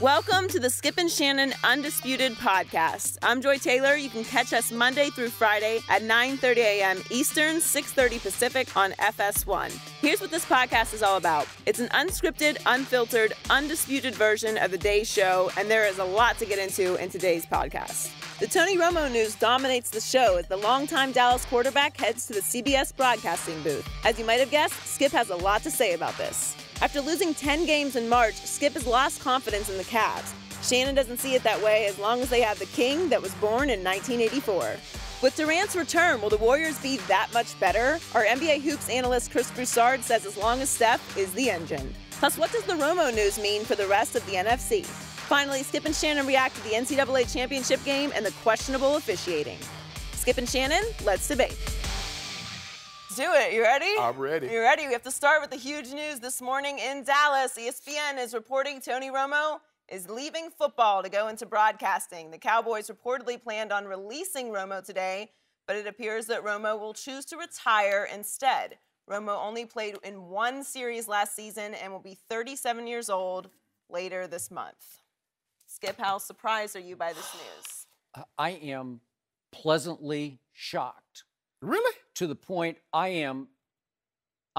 Welcome to the Skip and Shannon Undisputed podcast. I'm Joy Taylor. You can catch us Monday through Friday at 9:30 a.m. Eastern, 6:30 Pacific on FS1. Here's what this podcast is all about. It's an unscripted, unfiltered, undisputed version of the day's show, and there is a lot to get into in today's podcast. The Tony Romo news dominates the show as the longtime Dallas quarterback heads to the CBS broadcasting booth. As you might have guessed, Skip has a lot to say about this. After losing 10 games in March, Skip has lost confidence in the Cavs. Shannon doesn't see it that way as long as they have the king that was born in 1984. With Durant's return, will the Warriors be that much better? Our NBA Hoops analyst Chris Broussard says as long as Steph is the engine. Plus, what does the Romo news mean for the rest of the NFC? Finally, Skip and Shannon react to the NCAA Championship game and the questionable officiating. Skip and Shannon, let's debate. Do it. You ready? I'm ready. You ready? We have to start with the huge news this morning in Dallas. ESPN is reporting Tony Romo is leaving football to go into broadcasting. The Cowboys reportedly planned on releasing Romo today, but it appears that Romo will choose to retire instead. Romo only played in one series last season and will be 37 years old later this month. Skip, how surprised are you by this news? I am pleasantly shocked. Really? To the point I'm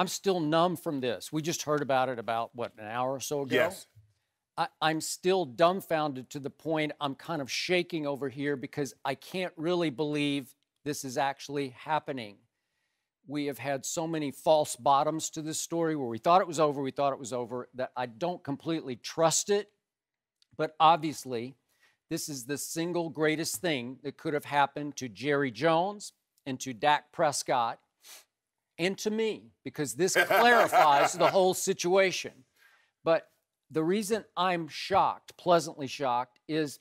still numb from this. We just heard about it about, what, an hour or so ago? Yes. I'm still dumbfounded to the point I'm kind of shaking over here because I can't really believe this is actually happening. We have had so many false bottoms to this story where we thought it was over, that I don't completely trust it. But obviously, this is the single greatest thing that could have happened to Jerry Jones and to Dak Prescott and to me, because this clarifies the whole situation. But the reason I'm shocked, pleasantly shocked, is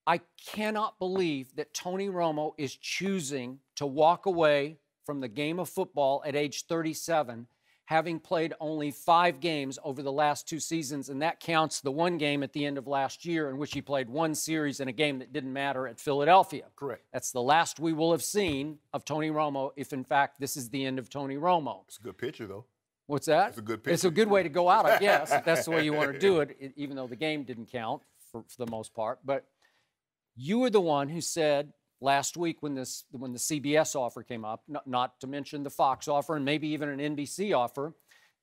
I cannot believe that Tony Romo is choosing to walk away from the game of football at age 37, having played only 5 games over the last 2 seasons, and that counts the one game at the end of last year in which he played one series in a game that didn't matter at Philadelphia. Correct. That's the last we will have seen of Tony Romo if, in fact, this is the end of Tony Romo. It's a good picture, though. What's that? It's a good picture. It's a good way to go out, I guess, if that's the way you want to do it, even though the game didn't count for the most part. But you were the one who said last week when the CBS offer came up, not to mention the Fox offer and maybe even an NBC offer,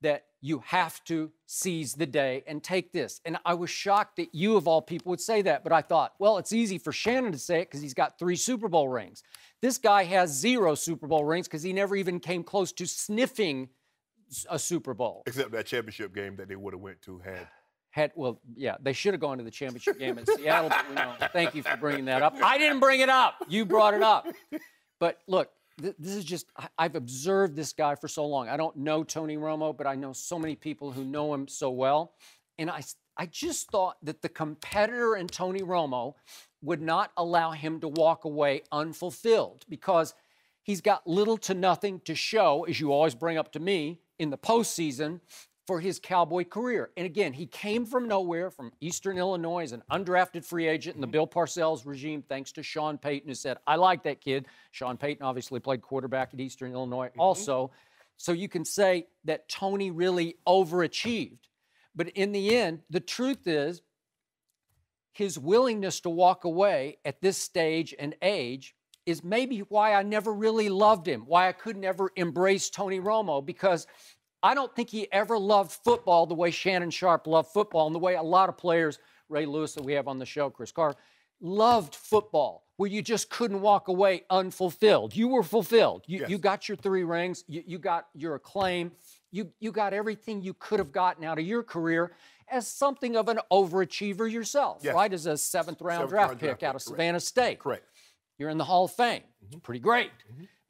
that you have to seize the day and take this. And I was shocked that you, of all people, would say that. But I thought, well, it's easy for Shannon to say it because he's got 3 Super Bowl rings. This guy has 0 Super Bowl rings because he never even came close to sniffing a Super Bowl. Except that championship game that they would have went to Well, yeah, they should have gone to the championship game in Seattle. But, thank you for bringing that up. I didn't bring it up. You brought it up. But look, this is just, I've observed this guy for so long. I don't know Tony Romo, but I know so many people who know him so well. And I just thought that the competitor in Tony Romo would not allow him to walk away unfulfilled because he's got little to nothing to show, as you always bring up to me, in the postseason for his Cowboy career. And again, he came from nowhere, from Eastern Illinois as an undrafted free agent in the Bill Parcells regime, thanks to Sean Payton, who said, I like that kid. Sean Payton obviously played quarterback at Eastern Illinois also. So you can say that Tony really overachieved. But in the end, the truth is his willingness to walk away at this stage and age is maybe why I never really loved him, why I could never embrace Tony Romo, because I don't think he ever loved football the way Shannon Sharpe loved football and the way a lot of players, Ray Lewis that we have on the show, Chris Carr, loved football, where you just couldn't walk away unfulfilled. You were fulfilled. You got your 3 rings. You got your acclaim. You got everything you could have gotten out of your career as something of an overachiever yourself, right? As a 7th-round draft pick out of Savannah State. Correct. You're in the Hall of Fame. It's pretty great.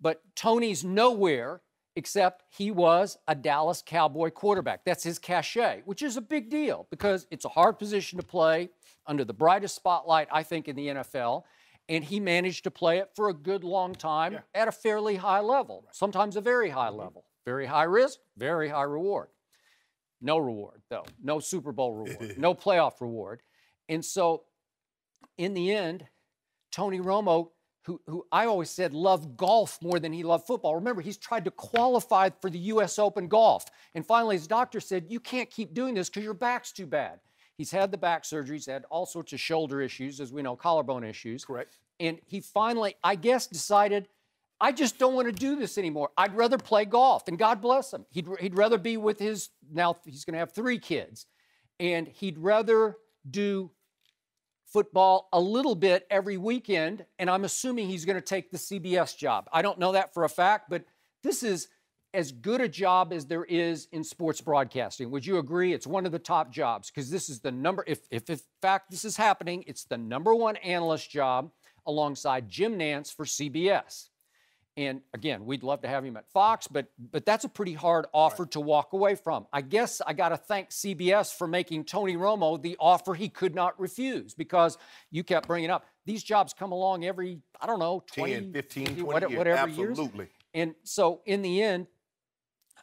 But Tony's nowhere except he was a Dallas Cowboy quarterback. That's his cachet, which is a big deal because it's a hard position to play under the brightest spotlight, I think, in the NFL. And he managed to play it for a good long time at a fairly high level, sometimes a very high level. Very high risk, very high reward. No reward, though. No Super Bowl reward. No playoff reward. And so, in the end, Tony Romo, who I always said loved golf more than he loved football. Remember, he's tried to qualify for the U.S. Open golf. And finally, his doctor said, you can't keep doing this because your back's too bad. He's had the back surgery. He's had all sorts of shoulder issues, as we know, collarbone issues. Correct. And he finally, I guess, decided, I just don't want to do this anymore. I'd rather play golf, and God bless him. He'd rather be with his, now he's going to have 3 kids, and he'd rather do football a little bit every weekend, and I'm assuming he's going to take the CBS job. I don't know that for a fact, but this is as good a job as there is in sports broadcasting. Would you agree? It's one of the top jobs, because this is the number, if in fact this is happening, it's the #1 analyst job alongside Jim Nantz for CBS. And again, we'd love to have him at Fox, but that's a pretty hard offer to walk away from. I guess I got to thank CBS for making Tony Romo the offer he could not refuse, because you kept bringing up these jobs come along every, I don't know, 20, 10, 15, 20 whatever years. Absolutely. Years. And so in the end,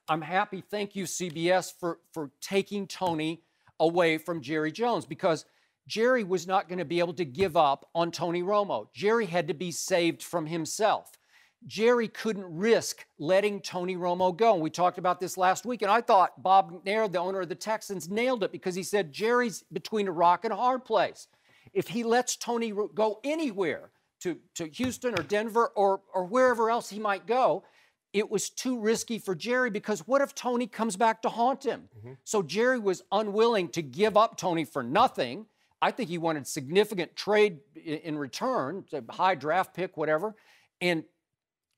I'm happy. Thank you, CBS, for taking Tony away from Jerry Jones, because Jerry was not going to be able to give up on Tony Romo. Jerry had to be saved from himself. Jerry couldn't risk letting Tony Romo go. And we talked about this last week, and I thought Bob McNair, the owner of the Texans, nailed it, because he said Jerry's between a rock and a hard place. If he lets Tony go anywhere, to Houston or Denver or wherever else he might go, it was too risky for Jerry, because what if Tony comes back to haunt him? So Jerry was unwilling to give up Tony for nothing. I think he wanted significant trade in return, a high draft pick, whatever. And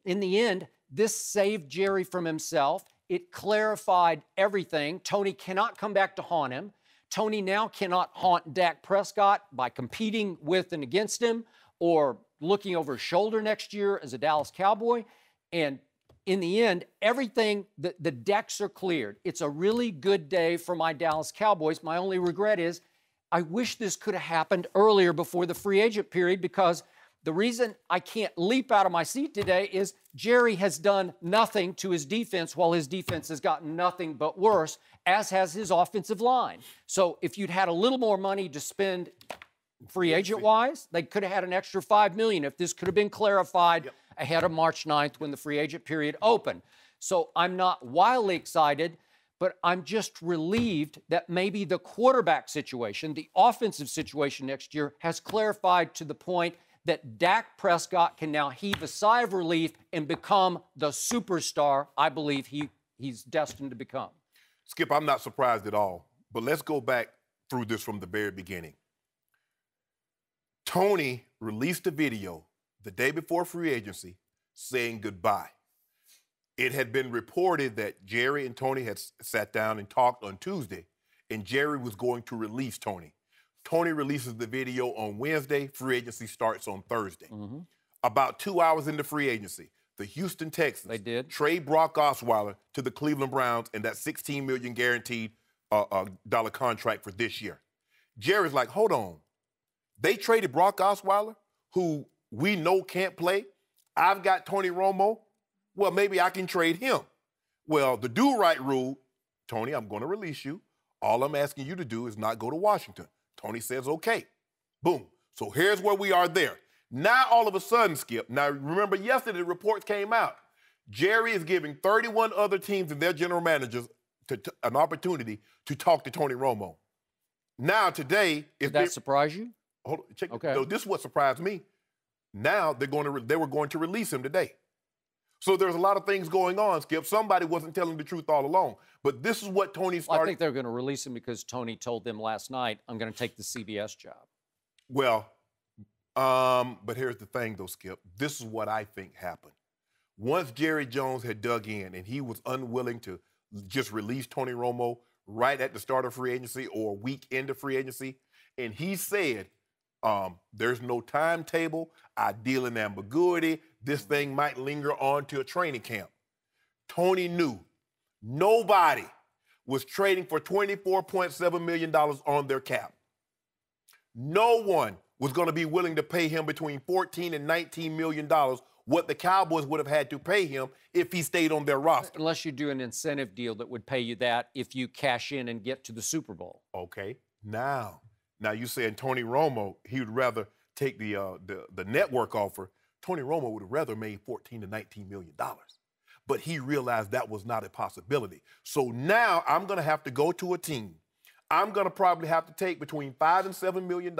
in the end, this saved Jerry from himself. It clarified everything. Tony cannot come back to haunt him. Tony now cannot haunt Dak Prescott by competing with and against him, or looking over his shoulder next year as a Dallas Cowboy. And in the end, everything, the decks are cleared. It's a really good day for my Dallas Cowboys. My only regret is I wish this could have happened earlier before the free agent period, because the reason I can't leap out of my seat today is Jerry has done nothing to his defense, while his defense has gotten nothing but worse, as has his offensive line. So if you'd had a little more money to spend free agent-wise, they could have had an extra $5 million if this could have been clarified ahead of March 9th when the free agent period opened. So I'm not wildly excited, but I'm just relieved that maybe the quarterback situation, the offensive situation next year, has clarified to the point that Dak Prescott can now heave a sigh of relief and become the superstar I believe he's destined to become. Skip, I'm not surprised at all, but let's go back through this from the very beginning. Tony released a video the day before free agency saying goodbye. It had been reported that Jerry and Tony had sat down and talked on Tuesday, and Jerry was going to release Tony. Tony releases the video on Wednesday. Free agency starts on Thursday. About 2 hours into free agency, the Houston Texans trade Brock Osweiler to the Cleveland Browns and that $16 million guaranteed dollar contract for this year. Jerry's like, hold on. They traded Brock Osweiler, who we know can't play. I've got Tony Romo. Well, maybe I can trade him. Well, the do-right rule, Tony, I'm going to release you. All I'm asking you to do is not go to Washington. Tony says, okay. Boom. So here's where we are there. Now, all of a sudden, Skip, now remember yesterday the reports came out. Jerry is giving 31 other teams and their general managers an opportunity to talk to Tony Romo. Now, today... Did that surprise you? Hold on, check. Okay. No, this is what surprised me. Now, they were going to release him today. So there's a lot of things going on, Skip. Somebody wasn't telling the truth all along. But this is what Tony started. Well, I think they're going to release him because Tony told them last night, I'm going to take the CBS job. Well, but here's the thing, though, Skip. This is what I think happened. Once Jerry Jones had dug in and he was unwilling to just release Tony Romo right at the start of free agency or week into free agency, and he said, there's no timetable, I deal in ambiguity, this thing might linger on to a training camp. Tony knew nobody was trading for $24.7 million on their cap. No one was going to be willing to pay him between $14 and $19 million, what the Cowboys would have had to pay him if he stayed on their roster. Unless you do an incentive deal that would pay you that if you cash in and get to the Super Bowl. Okay. Now you saying Tony Romo, he would rather take the network offer. Tony Romo would have rather made $14 to $19 million. But he realized that was not a possibility. So now I'm going to have to go to a team. I'm going to probably have to take between $5 and $7 million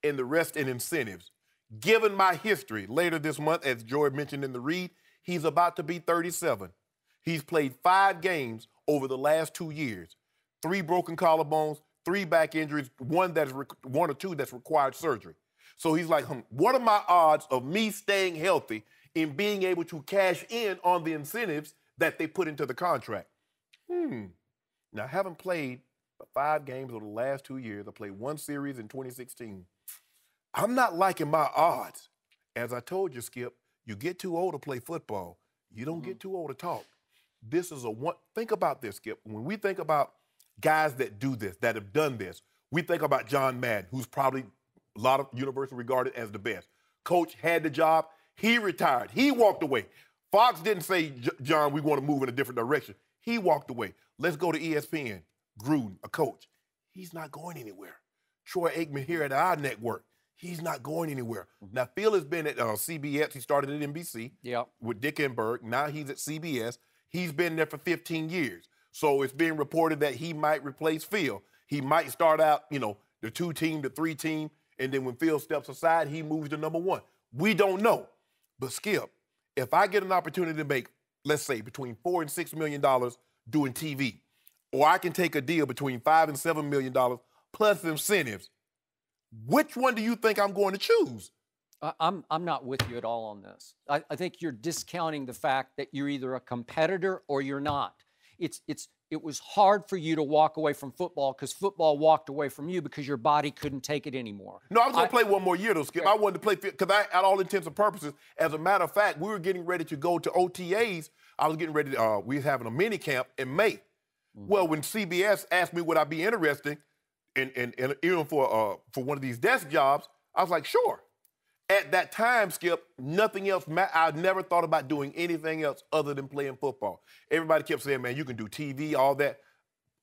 and the rest in incentives. Given my history, later this month, as Joy mentioned in the read, he's about to be 37. He's played 5 games over the last 2 years. 3 broken collarbones, 3 back injuries, one or two that's required surgery. So he's like, what are my odds of me staying healthy and being able to cash in on the incentives that they put into the contract? Now, I haven't played 5 games over the last 2 years. I played 1 series in 2016. I'm not liking my odds. As I told you, Skip, you get too old to play football. You don't get too old to talk. This is think about this, Skip. When we think about guys that do this, that have done this, we think about John Madden, who's probably a lot of universally regarded as the best. Coach had the job. He retired. He walked away. Fox didn't say, John, we want to move in a different direction. He walked away. Let's go to ESPN. Gruden, a coach. He's not going anywhere. Troy Aikman here at our network. He's not going anywhere. Now, Phil has been at CBS. He started at NBC with Dick Enberg. Now he's at CBS. He's been there for 15 years. So it's being reported that he might replace Phil. He might start out, the 2-team, the 3-team, and then when Phil steps aside, he moves to number 1. We don't know. But, Skip, if I get an opportunity to make, let's say, between $4 and $6 million doing TV, or I can take a deal between $5 and $7 million plus incentives, which one do you think I'm going to choose? I'm not with you at all on this. I think you're discounting the fact that you're either a competitor or you're not. It was hard for you to walk away from football because football walked away from you because your body couldn't take it anymore. No, I was going to play one more year, though, Skip. I wanted to play because at all intents and purposes, as a matter of fact, we were getting ready to go to OTAs. I was getting ready to, we was having a mini camp in May. Well, when CBS asked me would I be interested in even for one of these desk jobs, I was like, sure. At that time, Skip, nothing else I never thought about doing anything else other than playing football. Everybody kept saying, man, you can do TV, all that.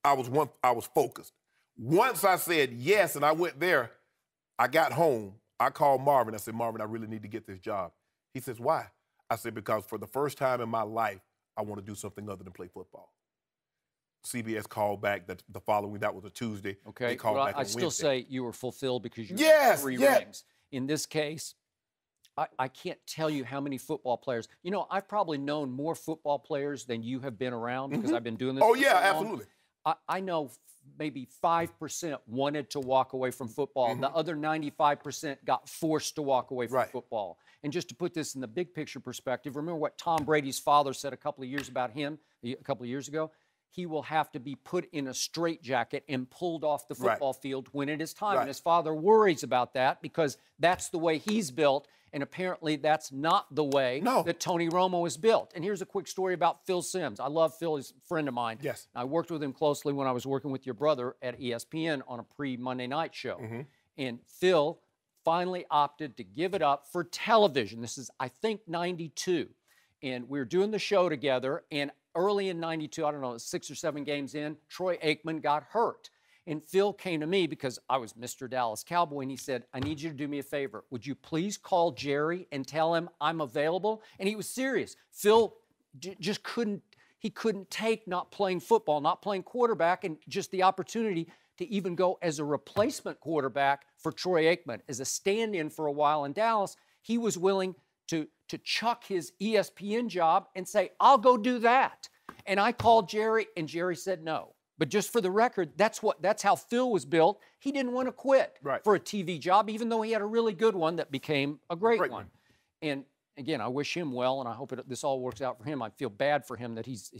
I was focused. Once I said yes and I went there, I got home. I called Marvin. I said, Marvin, I really need to get this job. He says, why? I said, because for the first time in my life, I want to do something other than play football. CBS called back the following, that was a Tuesday. Okay, they called back on I'd still Wednesday. say you were fulfilled because you had 3 rings. In this case, I can't tell you how many football players. I've probably known more football players than you have been around because I've been doing this for so long. Absolutely. I know maybe 5% wanted to walk away from football. The other 95% got forced to walk away from football. And just to put this in the big picture perspective, remember what Tom Brady's father said a couple of years ago? He will have to be put in a straitjacket and pulled off the football field when it is time. And his father worries about that because that's the way he's built. And apparently that's not the way that Tony Romo is built. And here's a quick story about Phil Simms. I love Phil. He's a friend of mine. Yes. I worked with him closely when I was working with your brother at ESPN on a pre-Monday night show. And Phil finally opted to give it up for television. This is, I think, 92. And we were doing the show together, and early in 92, I don't know, 6 or 7 games in, Troy Aikman got hurt. And Phil came to me because I was Mr. Dallas Cowboy, and he said, I need you to do me a favor. Would you please call Jerry and tell him I'm available? And he was serious. Phil just couldn't take not playing football, not playing quarterback, and just the opportunity to even go as a replacement quarterback for Troy Aikman. As a stand-in for a while in Dallas, he was willing to chuck his ESPN job and say, I'll go do that. And I called Jerry, and Jerry said no. But just for the record, that's how Phil was built. He didn't want to quit for a TV job, even though he had a really good one that became a great one. And again, I wish him well, and I hope this all works out for him. I feel bad for him that he's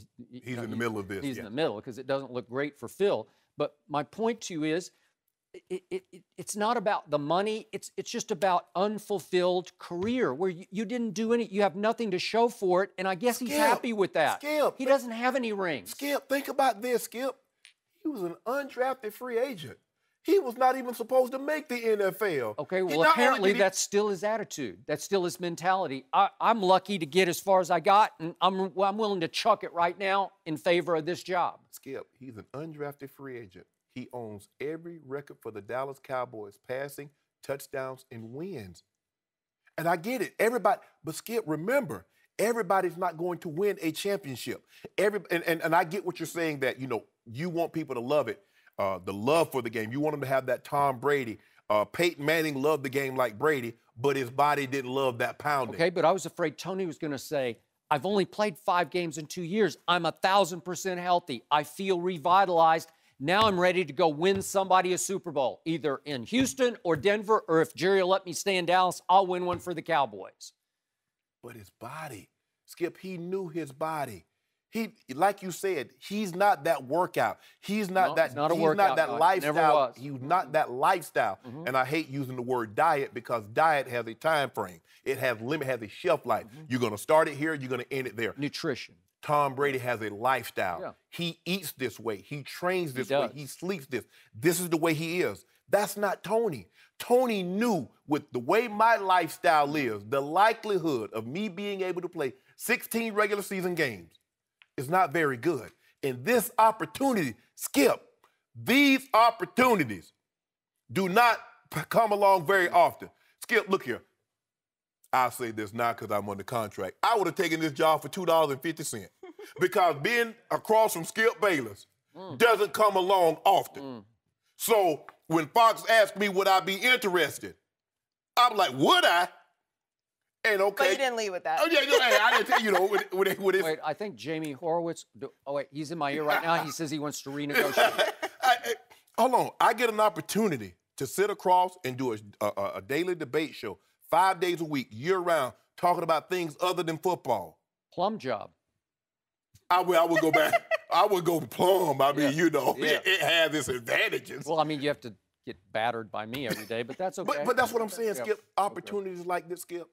in the middle of this. He's in the middle because it doesn't look great for Phil. But my point to you is, it's not about the money. It's just about unfulfilled career where you didn't do any. You have nothing to show for it, and I guess he's happy with that. Skip, he doesn't have any rings. Skip, think about this, Skip. He was an undrafted free agent. He was not even supposed to make the NFL. Okay, well, apparently that's still his attitude. That's still his mentality. I'm lucky to get as far as I got, and I'm willing to chuck it right now in favor of this job. Skip, he's an undrafted free agent. He owns every record for the Dallas Cowboys, passing, touchdowns, and wins. And I get it, everybody. But Skip, remember, everybody's not going to win a championship. And I get what you're saying that, you want people to love it. the love for the game. You want him to have that Tom Brady. Peyton Manning loved the game like Brady, but his body didn't love that pounding. Okay, but I was afraid Tony was going to say, I've only played 5 games in 2 years. I'm 1,000% healthy. I feel revitalized. Now I'm ready to go win somebody a Super Bowl, either in Houston or Denver, or if Jerry will let me stay in Dallas, I'll win one for the Cowboys. But his body, Skip, he knew his body. He, like you said, he's not that workout. He's not that. He's not a he's workout not that guy. lifestyle. Never was. He's not that lifestyle. And I hate using the word diet because diet has a time frame. It has limit, has a shelf life. You're going to start it here. You're going to end it there. Nutrition. Tom Brady has a lifestyle. Yeah. He eats this way. He trains this way. does. He sleeps this. This is the way he is. That's not Tony. Tony knew with the way my lifestyle is, the likelihood of me being able to play 16 regular season games is not very good. And this opportunity, Skip, these opportunities do not come along very often. Skip, look here. I'll say this now because I'm under contract. I would have taken this job for $2.50 because being across from Skip Bayless doesn't come along often. So when Fox asked me would I be interested, I'm like, would I? And okay. But you didn't lead with that. Oh, yeah, I didn't tell you, Wait, I think Jamie Horowitz, oh wait, he's in my ear right now. He says he wants to renegotiate. Hold on. I get an opportunity to sit across and do a daily debate show 5 days a week, year-round, talking about things other than football. Plum job. I would go back. I would go plum. I mean, it has its advantages. Well, I mean, you have to get battered by me every day, but that's okay. But that's what I'm saying, Skip. Opportunities like this, Skip.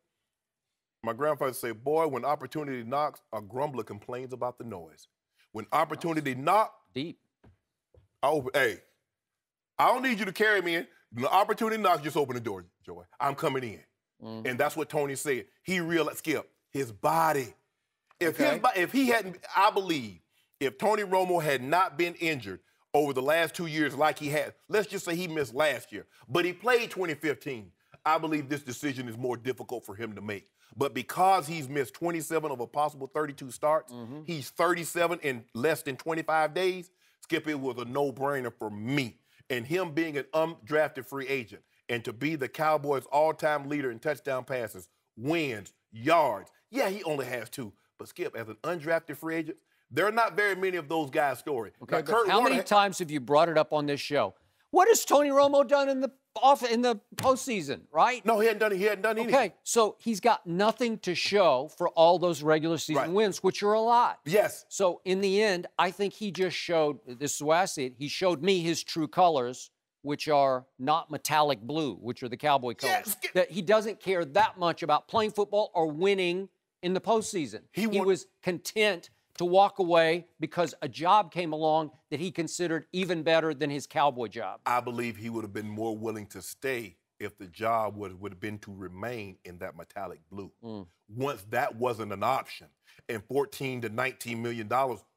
My grandfather said, boy, when opportunity knocks, a grumbler complains about the noise. When opportunity knocks, deep. Hey, I don't need you to carry me in. When the opportunity knocks, just open the door, Joy. I'm coming in. And that's what Tony said. He realized, Skip, his body. If he hadn't, I believe, if Tony Romo had not been injured over the last 2 years like he had, let's just say he missed last year, but he played 2015, I believe this decision is more difficult for him to make. But because he's missed 27 of a possible 32 starts, he's 37 in less than 25 days, Skip, it was a no-brainer for me. And him being an undrafted free agent and to be the Cowboys' all-time leader in touchdown passes, wins, yards. Yeah, he only has 2. But, Skip, as an undrafted free agent, there are not very many of those guys' story. Okay, but how many times have you brought it up on this show? What has Tony Romo done in the postseason, right? No, he hadn't done it. He hadn't done anything. Okay, so he's got nothing to show for all those regular season wins, which are a lot. Yes. So in the end, I think he just showed, this is the way I see it, he showed me his true colors, which are not metallic blue, which are the Cowboy colors. Yes. That he doesn't care that much about playing football or winning in the postseason. He was content to walk away because a job came along that he considered even better than his Cowboy job. I believe he would have been more willing to stay if the job would have been to remain in that metallic blue. Once that wasn't an option, and $14 to $19 million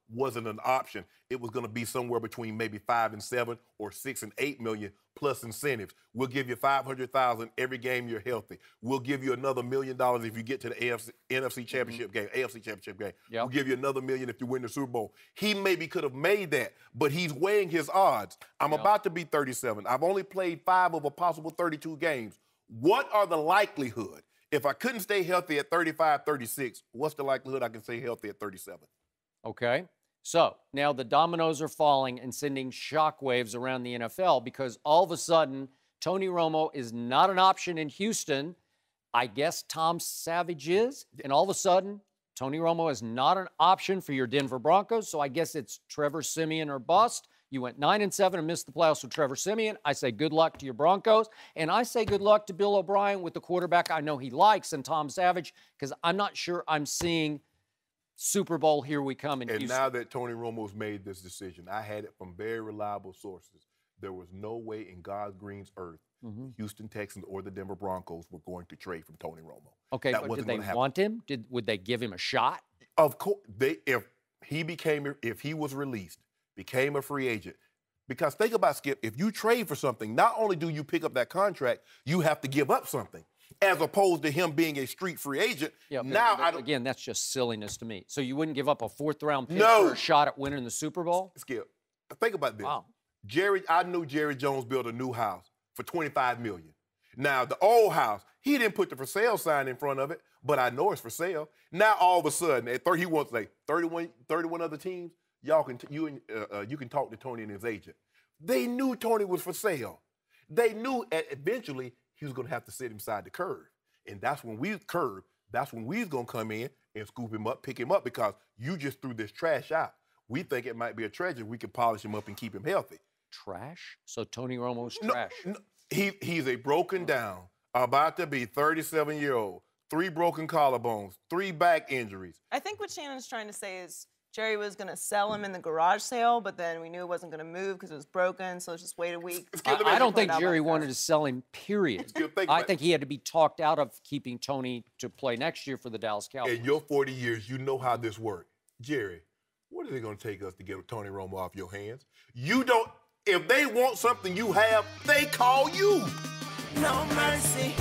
wasn't an option, it was going to be somewhere between maybe 5 and 7 or 6 and 8 million plus incentives. We'll give you $500,000 every game you're healthy. We'll give you another $1 million if you get to the NFC Championship game, AFC Championship game. Yep. We'll give you another $1 million if you win the Super Bowl. He maybe could have made that, but he's weighing his odds. I'm about to be 37. I've only played 5 of a possible 32 games. What are the likelihood? If I couldn't stay healthy at 35, 36, what's the likelihood I can stay healthy at 37? Okay. So now the dominoes are falling and sending shockwaves around the NFL because all of a sudden Tony Romo is not an option in Houston. I guess Tom Savage is. And all of a sudden, Tony Romo is not an option for your Denver Broncos. So I guess it's Trevor Siemian or bust. You went 9-7 and missed the playoffs with Trevor Siemian. I say good luck to your Broncos. And I say good luck to Bill O'Brien with the quarterback I know he likes and Tom Savage because I'm not sure I'm seeing Super Bowl, here we come in Houston. And now that Tony Romo's made this decision, I had it from very reliable sources. There was no way in God's green earth the Houston Texans or the Denver Broncos were going to trade from Tony Romo. Okay, but did they want him? Would they give him a shot? Of course, if he was released, became a free agent. Because think about, Skip, if you trade for something, not only do you pick up that contract, you have to give up something. As opposed to him being a street free agent. Yeah, now, again, that's just silliness to me. So you wouldn't give up a 4th-round pick for a shot at winning the Super Bowl? Skip, think about this. Wow. I knew Jerry Jones built a new house for $25 million. Now, the old house, he didn't put the for sale sign in front of it, but I know it's for sale. Now, all of a sudden, he wants like 31 other teams. You can talk to Tony and his agent. They knew Tony was for sale. They knew eventually he was going to have to sit inside the curve. And that's when we's going to come in and scoop him up, pick him up, because you just threw this trash out. We think it might be a treasure. We can polish him up and keep him healthy. Trash? So Tony Romo's trash? No, he's a broken down, about to be 37-year-old, 3 broken collarbones, 3 back injuries. I think what Shannon's trying to say is Jerry was going to sell him in the garage sale, but then we knew it wasn't going to move because it was broken, so let's just wait a week. I don't think Jerry wanted to sell him, period. I think he had to be talked out of keeping Tony to play next year for the Dallas Cowboys. In your 40 years, you know how this works. Jerry, what is it going to take us to get Tony Romo off your hands? You don't. If they want something you have, they call you. No mercy.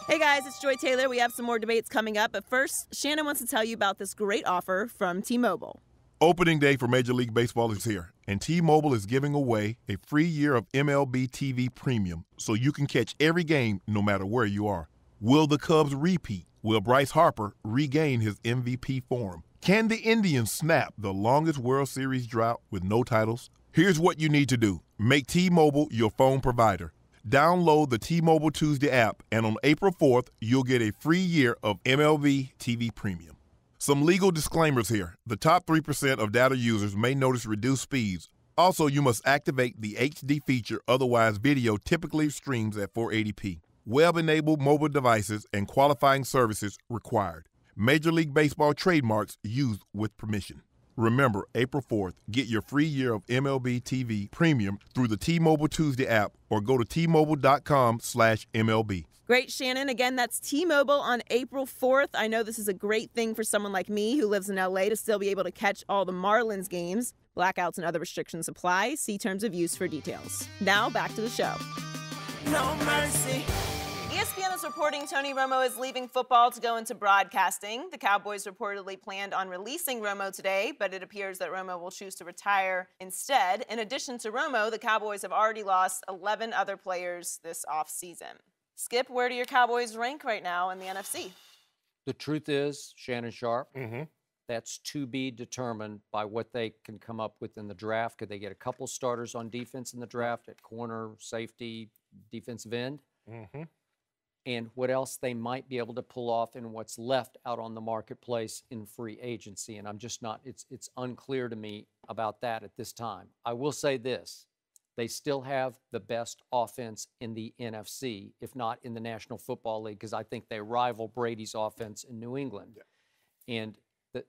Hey guys, it's Joy Taylor. We have some more debates coming up, but first, Shannon wants to tell you about this great offer from T-Mobile. Opening day for Major League Baseball is here, and T-Mobile is giving away a free year of MLB TV Premium so you can catch every game no matter where you are. Will the Cubs repeat? Will Bryce Harper regain his MVP form? Can the Indians snap the longest World Series drought with no titles? Here's what you need to do. Make T-Mobile your phone provider. Download the T-Mobile Tuesday app, and on April 4th, you'll get a free year of MLB TV Premium. Some legal disclaimers here. The top 3% of data users may notice reduced speeds. Also, you must activate the HD feature, otherwise video typically streams at 480p. Web-enabled mobile devices and qualifying services required. Major League Baseball trademarks used with permission. Remember, April 4th, get your free year of MLB TV Premium through the T-Mobile Tuesday app or go to T-Mobile.com/MLB. Great, Shannon. Again, that's T-Mobile on April 4th. I know this is a great thing for someone like me who lives in LA to still be able to catch all the Marlins games. Blackouts and other restrictions apply. See terms of use for details. Now, back to the show. No mercy. ESPN is reporting Tony Romo is leaving football to go into broadcasting. The Cowboys reportedly planned on releasing Romo today, but it appears that Romo will choose to retire instead. In addition to Romo, the Cowboys have already lost 11 other players this offseason. Skip, where do your Cowboys rank right now in the NFC? The truth is, Shannon Sharpe, that's to be determined by what they can come up with in the draft. Could they get a couple starters on defense in the draft at corner, safety, defensive end? And what else they might be able to pull off in what's left out on the marketplace in free agency. And I'm just not, it's unclear to me about that at this time. I will say this, they still have the best offense in the NFC, if not in the National Football League, because I think they rival Brady's offense in New England. Yeah. And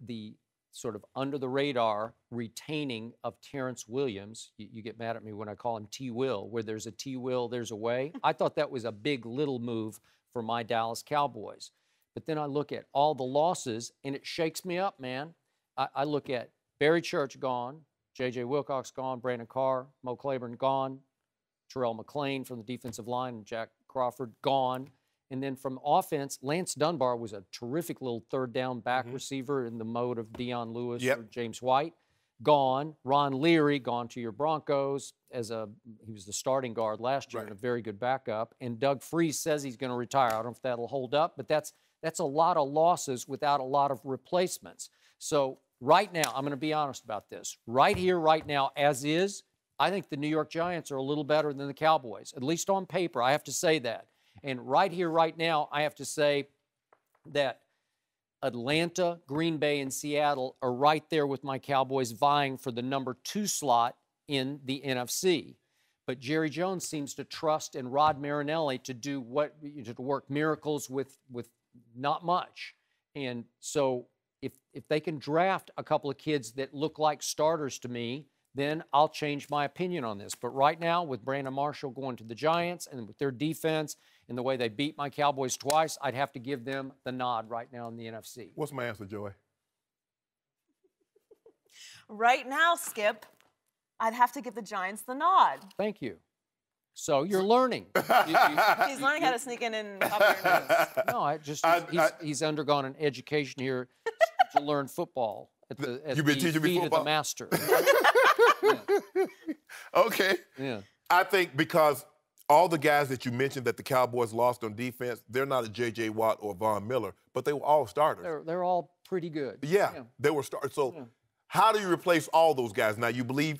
the sort of under-the-radar retaining of Terrence Williams, you get mad at me when I call him T-Will, where there's a T-Will, there's a way. I thought that was a big little move for my Dallas Cowboys. But then I look at all the losses, and it shakes me up, man. I look at Barry Church gone, J.J. Wilcox gone, Brandon Carr, Mo Claiborne gone, Terrell McClain from the defensive line, and Jack Crawford gone. And then from offense, Lance Dunbar was a terrific little third down back receiver in the mode of Dion Lewis or James White. Gone. Ron Leary gone to your Broncos he was the starting guard last year and a very good backup. And Doug Freese says he's going to retire. I don't know if that'll hold up, but that's a lot of losses without a lot of replacements. So right now, I'm going to be honest about this. Right here, right now, as is, I think the New York Giants are a little better than the Cowboys, at least on paper. I have to say that. And right here, right now, I have to say that Atlanta, Green Bay, and Seattle are right there with my Cowboys vying for the number 2 slot in the NFC. But Jerry Jones seems to trust in Rod Marinelli to do to work miracles with not much. And so if they can draft a couple of kids that look like starters to me, then I'll change my opinion on this. But right now, with Brandon Marshall going to the Giants and with their defense and the way they beat my Cowboys twice, I'd have to give them the nod right now in the NFC. What's my answer, Joy? Right now, Skip, I'd have to give the Giants the nod. Thank you. So you're learning. He's learning how to sneak in popular news. No, he's undergone an education here to learn football at the You've been teaching me feet football? of the master. Okay. Yeah. I think because all the guys that you mentioned that the Cowboys lost on defense, they're not a J.J. Watt or Von Miller, but they were all starters. They're all pretty good. Yeah, they were starters. So how do you replace all those guys? Now, you believe,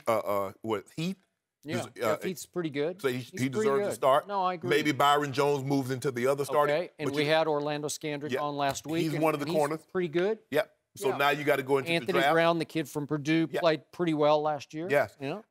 Heath? Yeah, Heath's pretty good. So he deserves to start? No, I agree. Maybe Byron Jones moves into the other starting. Okay, and we had Orlando Scandrick on last week. He's one of the corners. Pretty good. Yep. So now you got to go into Anthony the draft. Brown, the kid from Purdue, played pretty well last year. Yes. Yeah.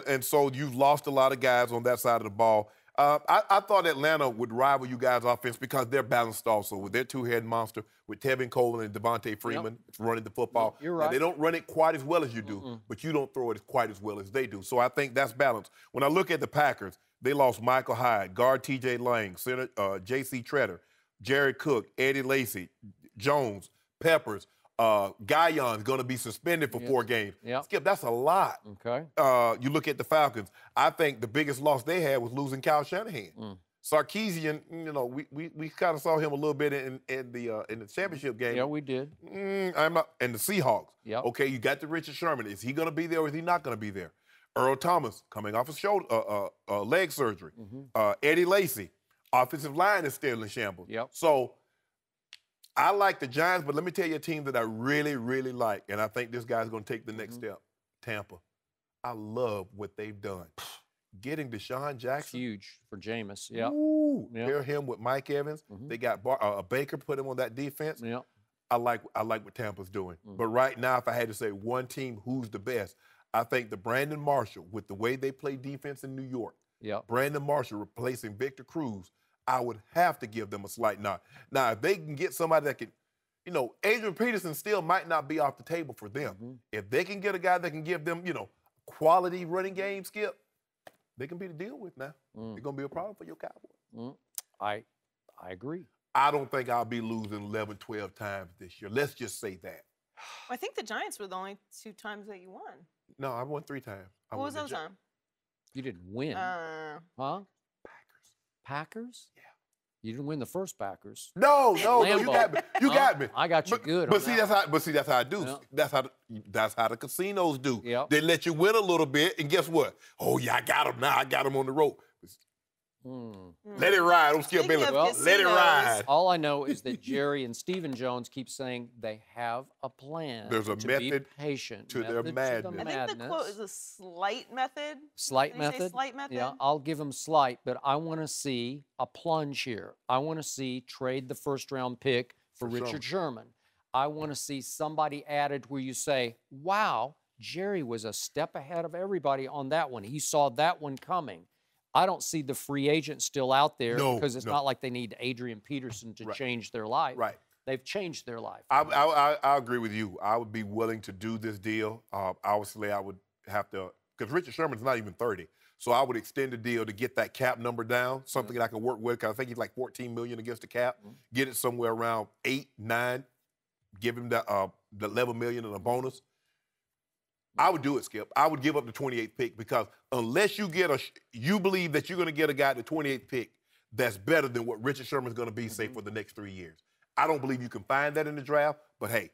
And so you've lost a lot of guys on that side of the ball. I thought Atlanta would rival you guys' offense because they're balanced also with their two-head monster with Tevin Coleman and Devontae Freeman running the football. You're right. Now, they don't run it quite as well as you do, but you don't throw it quite as well as they do. So I think that's balanced. When I look at the Packers, they lost Michael Hyde, guard T.J. Lang, center J.C. Tretter, Jared Cook, Eddie Lacy, Jones, Peppers. Guyon's going to be suspended for 4 games. Yep. Skip, that's a lot. Okay. You look at the Falcons. I think the biggest loss they had was losing Kyle Shanahan. Sarkisian, we kind of saw him a little bit in the championship game. Yeah, we did. I'm not. And the Seahawks. Yep. Okay, you got the Richard Sherman. Is he going to be there or is he not going to be there? Earl Thomas coming off a leg surgery. Eddie Lacy, offensive line is still in shambles. Yep. So I like the Giants, but let me tell you a team that I really, really like, and I think this guy's going to take the next step. Tampa. I love what they've done. Getting Deshaun Jackson. Huge for Jameis. Yeah. Pair him with Mike Evans. They got Baker, put him on that defense. Yeah. I like what Tampa's doing. But right now, if I had to say one team who's the best, I think the Brandon Marshall, with the way they play defense in New York, Brandon Marshall replacing Victor Cruz, I would have to give them a slight nod. Now, if they can get somebody that can, Adrian Peterson still might not be off the table for them. If they can get a guy that can give them, quality running game, Skip, they can be the deal with now. It's going to be a problem for your Cowboys. I agree. I don't think I'll be losing 11, 12 times this year. Let's just say that. I think the Giants were the only 2 times that you won. No, I won 3 times. What was that time? You didn't win. Huh? Packers? Yeah. You didn't win the first Packers. No, you got me. You got me. I got you good. But see, that's how I do. Yeah. That's how the casinos do. Yep. They let you win a little bit, and guess what? Oh yeah, I got him now. I got him on the rope. Let it ride. Don't skip Bayless. Let it ride. All I know is that Jerry and Stephen Jones keep saying they have a plan. There's a method be patient to their madness. I think the quote is a slight method. Slight method? Slight method? Yeah, I'll give them slight, but I want to see a plunge here. I want to see trade the first-round pick for Richard Sherman. I want to see somebody added where you say, wow, Jerry was a step ahead of everybody on that one. He saw that one coming. I don't see the free agent still out there because it's not like they need Adrian Peterson to change their life. Right. They've changed their life. I agree with you. I would be willing to do this deal. Obviously, I would have to, because Richard Sherman's not even 30. So I would extend the deal to get that cap number down, something that I could work with, because I think he's like $14 million against the cap. Get it somewhere around 8, 9, give him the $11 million and a bonus. I would do it, Skip. I would give up the 28th pick because unless you you believe that you're going to get a guy at the 28th pick that's better than what Richard Sherman's going to be, say, for the next 3 years. I don't believe you can find that in the draft, but hey,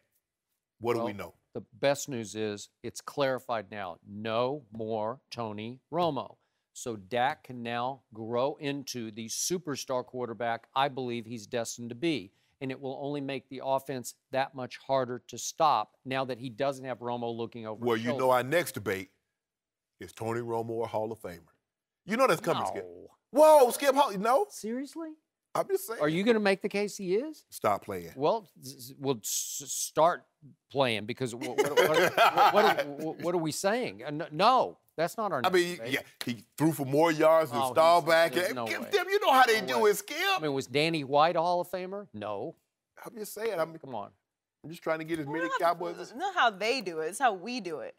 what do we know? The best news is it's clarified now. No more Tony Romo. So Dak can now grow into the superstar quarterback I believe he's destined to be. And it will only make the offense that much harder to stop now that he doesn't have Romo looking over his shoulder. Our next debate is Tony Romo a Hall of Famer. You know that's coming, No. Skip. Whoa, Skip, no? Seriously? I'm just saying. Are you going to make the case he is? Stop playing. Well, we'll start playing because what are we saying? No, that's not our next debate. he threw for more yards than Staubach. No way. You know how they do it, Skip. I mean, was Danny White a Hall of Famer? No. I'm just saying. Come on. I'm just trying to get as many Cowboys. It's not how they do it. It's how we do it.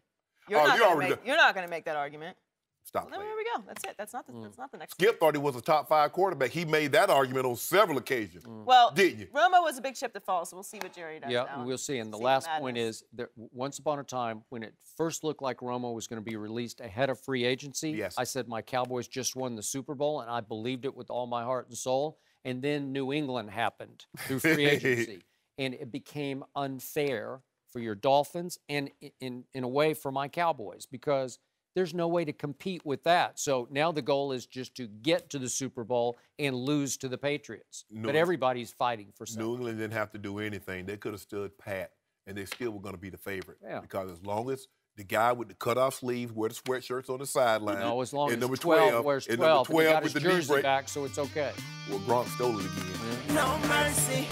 You're not going to make that argument. Stop playing. There we go. That's it. That's not the next. Skip thought he was a top 5 quarterback. He made that argument on several occasions. Well, didn't you? Romo was a big ship to fall, so we'll see what Jerry does. Yeah, we'll see. And the last point is, that once upon a time, when it first looked like Romo was going to be released ahead of free agency, I said my Cowboys just won the Super Bowl, and I believed it with all my heart and soul. And then New England happened through free agency, and it became unfair for your Dolphins and, in a way, for my Cowboys because There's no way to compete with that. So now the goal is just to get to the Super Bowl and lose to the Patriots. But everybody's fighting for something. New England didn't have to do anything. They could have stood pat, and they still were going to be the favorite. Yeah. Because as long as the guy with the cutoff sleeves wear the sweatshirts on the sideline. No, as long as number 12 wears 12, and he got his with the jersey knee break. back, so it's okay. Well, Gronk stole it again. No mercy.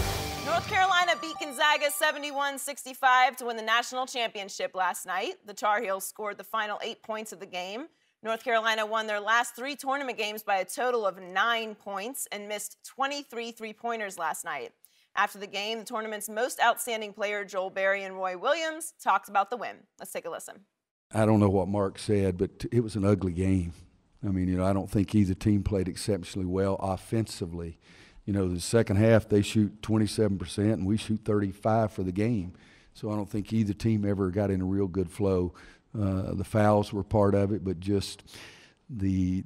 North Carolina beat Gonzaga 71-65 to win the national championship last night. The Tar Heels scored the final 8 points of the game. North Carolina won their last 3 tournament games by a total of 9 points and missed 23 three-pointers last night. After the game, the tournament's most outstanding player, Joel Berry and Roy Williams, talked about the win. Let's take a listen. I don't know what Mark said, but it was an ugly game. I mean, I don't think either team played exceptionally well offensively. The second half, they shoot 27% and we shoot 35% for the game. So I don't think either team ever got in a real good flow. The fouls were part of it, but just the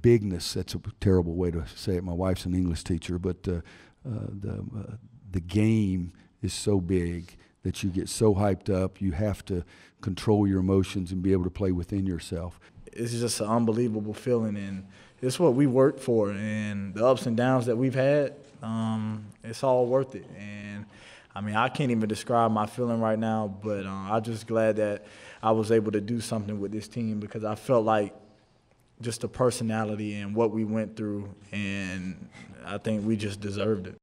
bigness, that's a terrible way to say it. My wife's an English teacher, but the game is so big that you get so hyped up, you have to control your emotions and be able to play within yourself. It's just an unbelievable feeling, and it's what we worked for, and the ups and downs that we've had, it's all worth it. And, I mean, I can't even describe my feeling right now, but I'm just glad that I was able to do something with this team because I felt like just the personality and what we went through, and I think we just deserved it.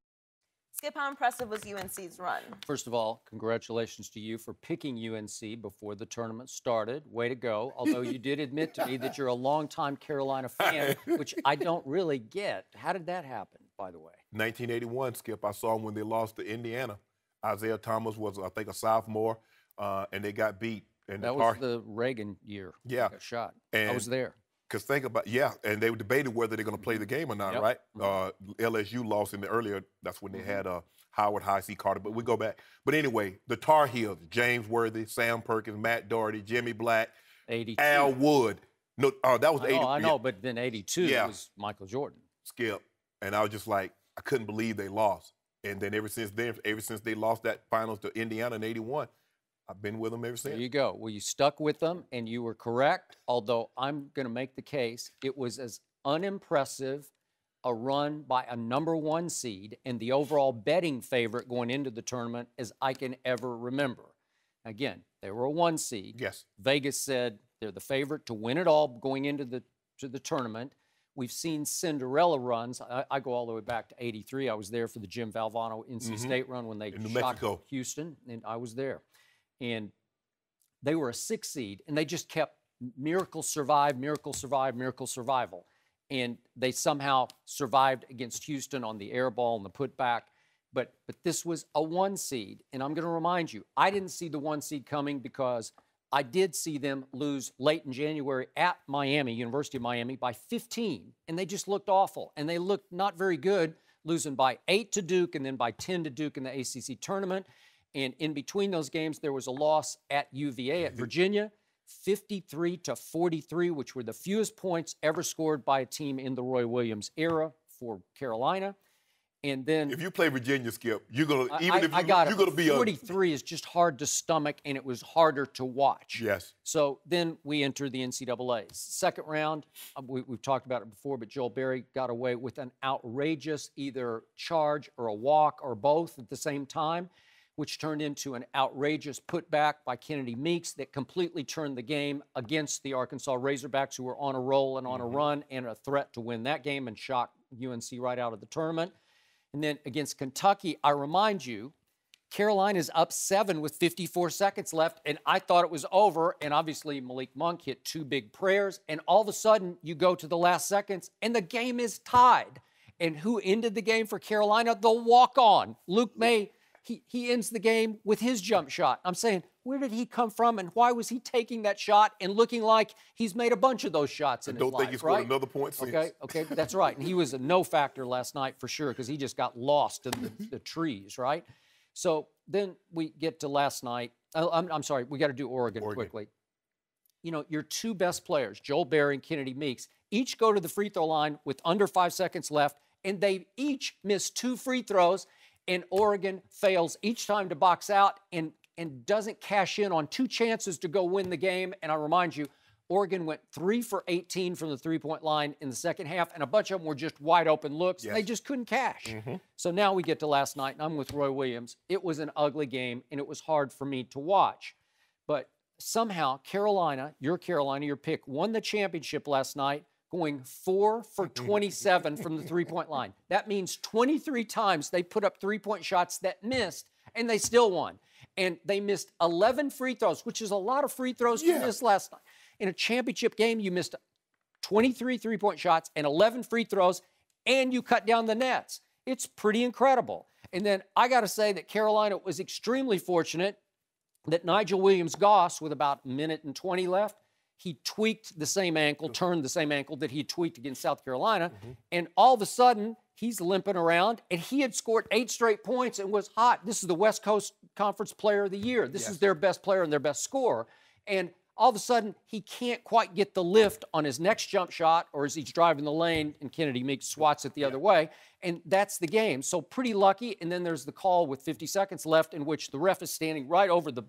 Skip, how impressive was UNC's run? First of all, congratulations to you for picking UNC before the tournament started. Way to go. Although you did admit to me that you're a longtime Carolina fan, which I don't really get. How did that happen, by the way? 1981, Skip. I saw them when they lost to Indiana. Isaiah Thomas was, I think, a sophomore, and they got beat. And that was the Reagan year. Yeah. Got shot. And I was there. Because think about, and they debated whether they're going to play the game or not, Yep. right? LSU lost in the earlier, that's when they had Howard, High C. Carter, but we go back. But anyway, the Tar Heels, James Worthy, Sam Perkins, Matt Doherty, Jimmy Black, 82. Al Wood. No, that was 80. I know, but then 82 was Michael Jordan. Skip. And I was just like, I couldn't believe they lost. And then ever since they lost that finals to Indiana in 81, I've been with them ever since. There you go. Well, you stuck with them, and you were correct, although I'm going to make the case it was as unimpressive a run by a #1 seed and the overall betting favorite going into the tournament as I can ever remember. Again, they were a 1 seed. Yes. Vegas said they're the favorite to win it all going into the tournament. We've seen Cinderella runs. I go all the way back to 83. I was there for the Jim Valvano NC State run when they shot Houston, and I was there. And they were a 6 seed, and they just kept miracle survive, miracle survive, miracle survival. And they somehow survived against Houston on the air ball and the putback. But this was a 1 seed. And I'm going to remind you, I didn't see the 1 seed coming because I did see them lose late in January at Miami, University of Miami, by 15. And they just looked awful. And they looked not very good, losing by 8 to Duke and then by 10 to Duke in the ACC tournament. And in between those games, there was a loss at UVA at Virginia, 53-43, which were the fewest points ever scored by a team in the Roy Williams era for Carolina. And then if you play Virginia, Skip, you're gonna be 43 is just hard to stomach, and it was harder to watch. Yes. So then we enter the NCAAs. Second round, we've talked about it before, but Joel Berry got away with an outrageous either charge or a walk or both at the same time, which turned into an outrageous putback by Kennedy Meeks that completely turned the game against the Arkansas Razorbacks, who were on a roll and on a run and a threat to win that game and shock UNC right out of the tournament. And then against Kentucky, I remind you, Carolina's up 7 with 54 seconds left, and I thought it was over. And obviously Malik Monk hit 2 big prayers, and all of a sudden you go to the last seconds, and the game is tied. And who ended the game for Carolina? The walk-on, Luke May. He ends the game with his jump shot. I'm saying, where did he come from, and why was he taking that shot and looking like he's made a bunch of those shots in his life, don't think he scored another point since. Okay, that's right. And he was a no factor last night for sure because he just got lost in the trees, right? So then we get to last night. I'm sorry, we got to do Oregon quickly. You know, your 2 best players, Joel Berry and Kennedy Meeks, each go to the free throw line with under 5 seconds left, and they each miss 2 free throws. And Oregon fails each time to box out and doesn't cash in on 2 chances to go win the game. And I remind you, Oregon went 3 for 18 from the three-point line in the second half, and a bunch of them were just wide open looks. Yes. They just couldn't cash. So now we get to last night, and I'm with Roy Williams. It was an ugly game, and it was hard for me to watch. But somehow Carolina, your pick, won the championship last night, going 4 for 27 from the three-point line. That means 23 times they put up three-point shots that missed, and they still won. And they missed 11 free throws, which is a lot of free throws to miss last night. In a championship game, you missed 23 three-point shots and 11 free throws, and you cut down the nets. It's pretty incredible. And then I got to say that Carolina was extremely fortunate that Nigel Williams-Goss, with about a minute and 20 left, he tweaked the same ankle, turned the same ankle that he tweaked against South Carolina, and all of a sudden, he's limping around, and he had scored 8 straight points and was hot. This is the West Coast Conference Player of the Year. This is their best player and their best scorer. And all of a sudden, he can't quite get the lift on his next jump shot, or as he's driving the lane and Kennedy Meeks swats it the other way, and that's the game. So pretty lucky, and then there's the call with 50 seconds left in which the ref is standing right over the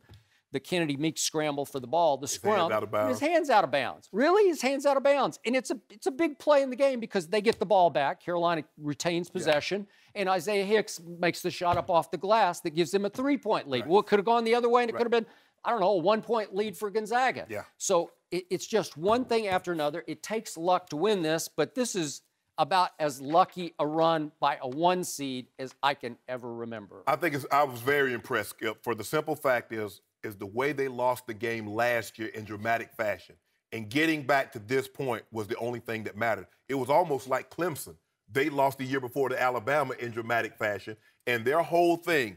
Kennedy Meeks scramble for the ball, the scrum. His hand's out of bounds. Really? His hand's out of bounds. And it's a big play in the game because they get the ball back. Carolina retains possession, and Isaiah Hicks makes the shot up off the glass that gives them a 3-point lead. Well, it could have gone the other way, and it could have been, I don't know, a 1-point lead for Gonzaga. So it's just one thing after another. It takes luck to win this, but this is about as lucky a run by a 1 seed as I can ever remember. I was very impressed, Skip, for the simple fact is the way they lost the game last year in dramatic fashion. And getting back to this point was the only thing that mattered. It was almost like Clemson. They lost the year before to Alabama in dramatic fashion. And their whole thing,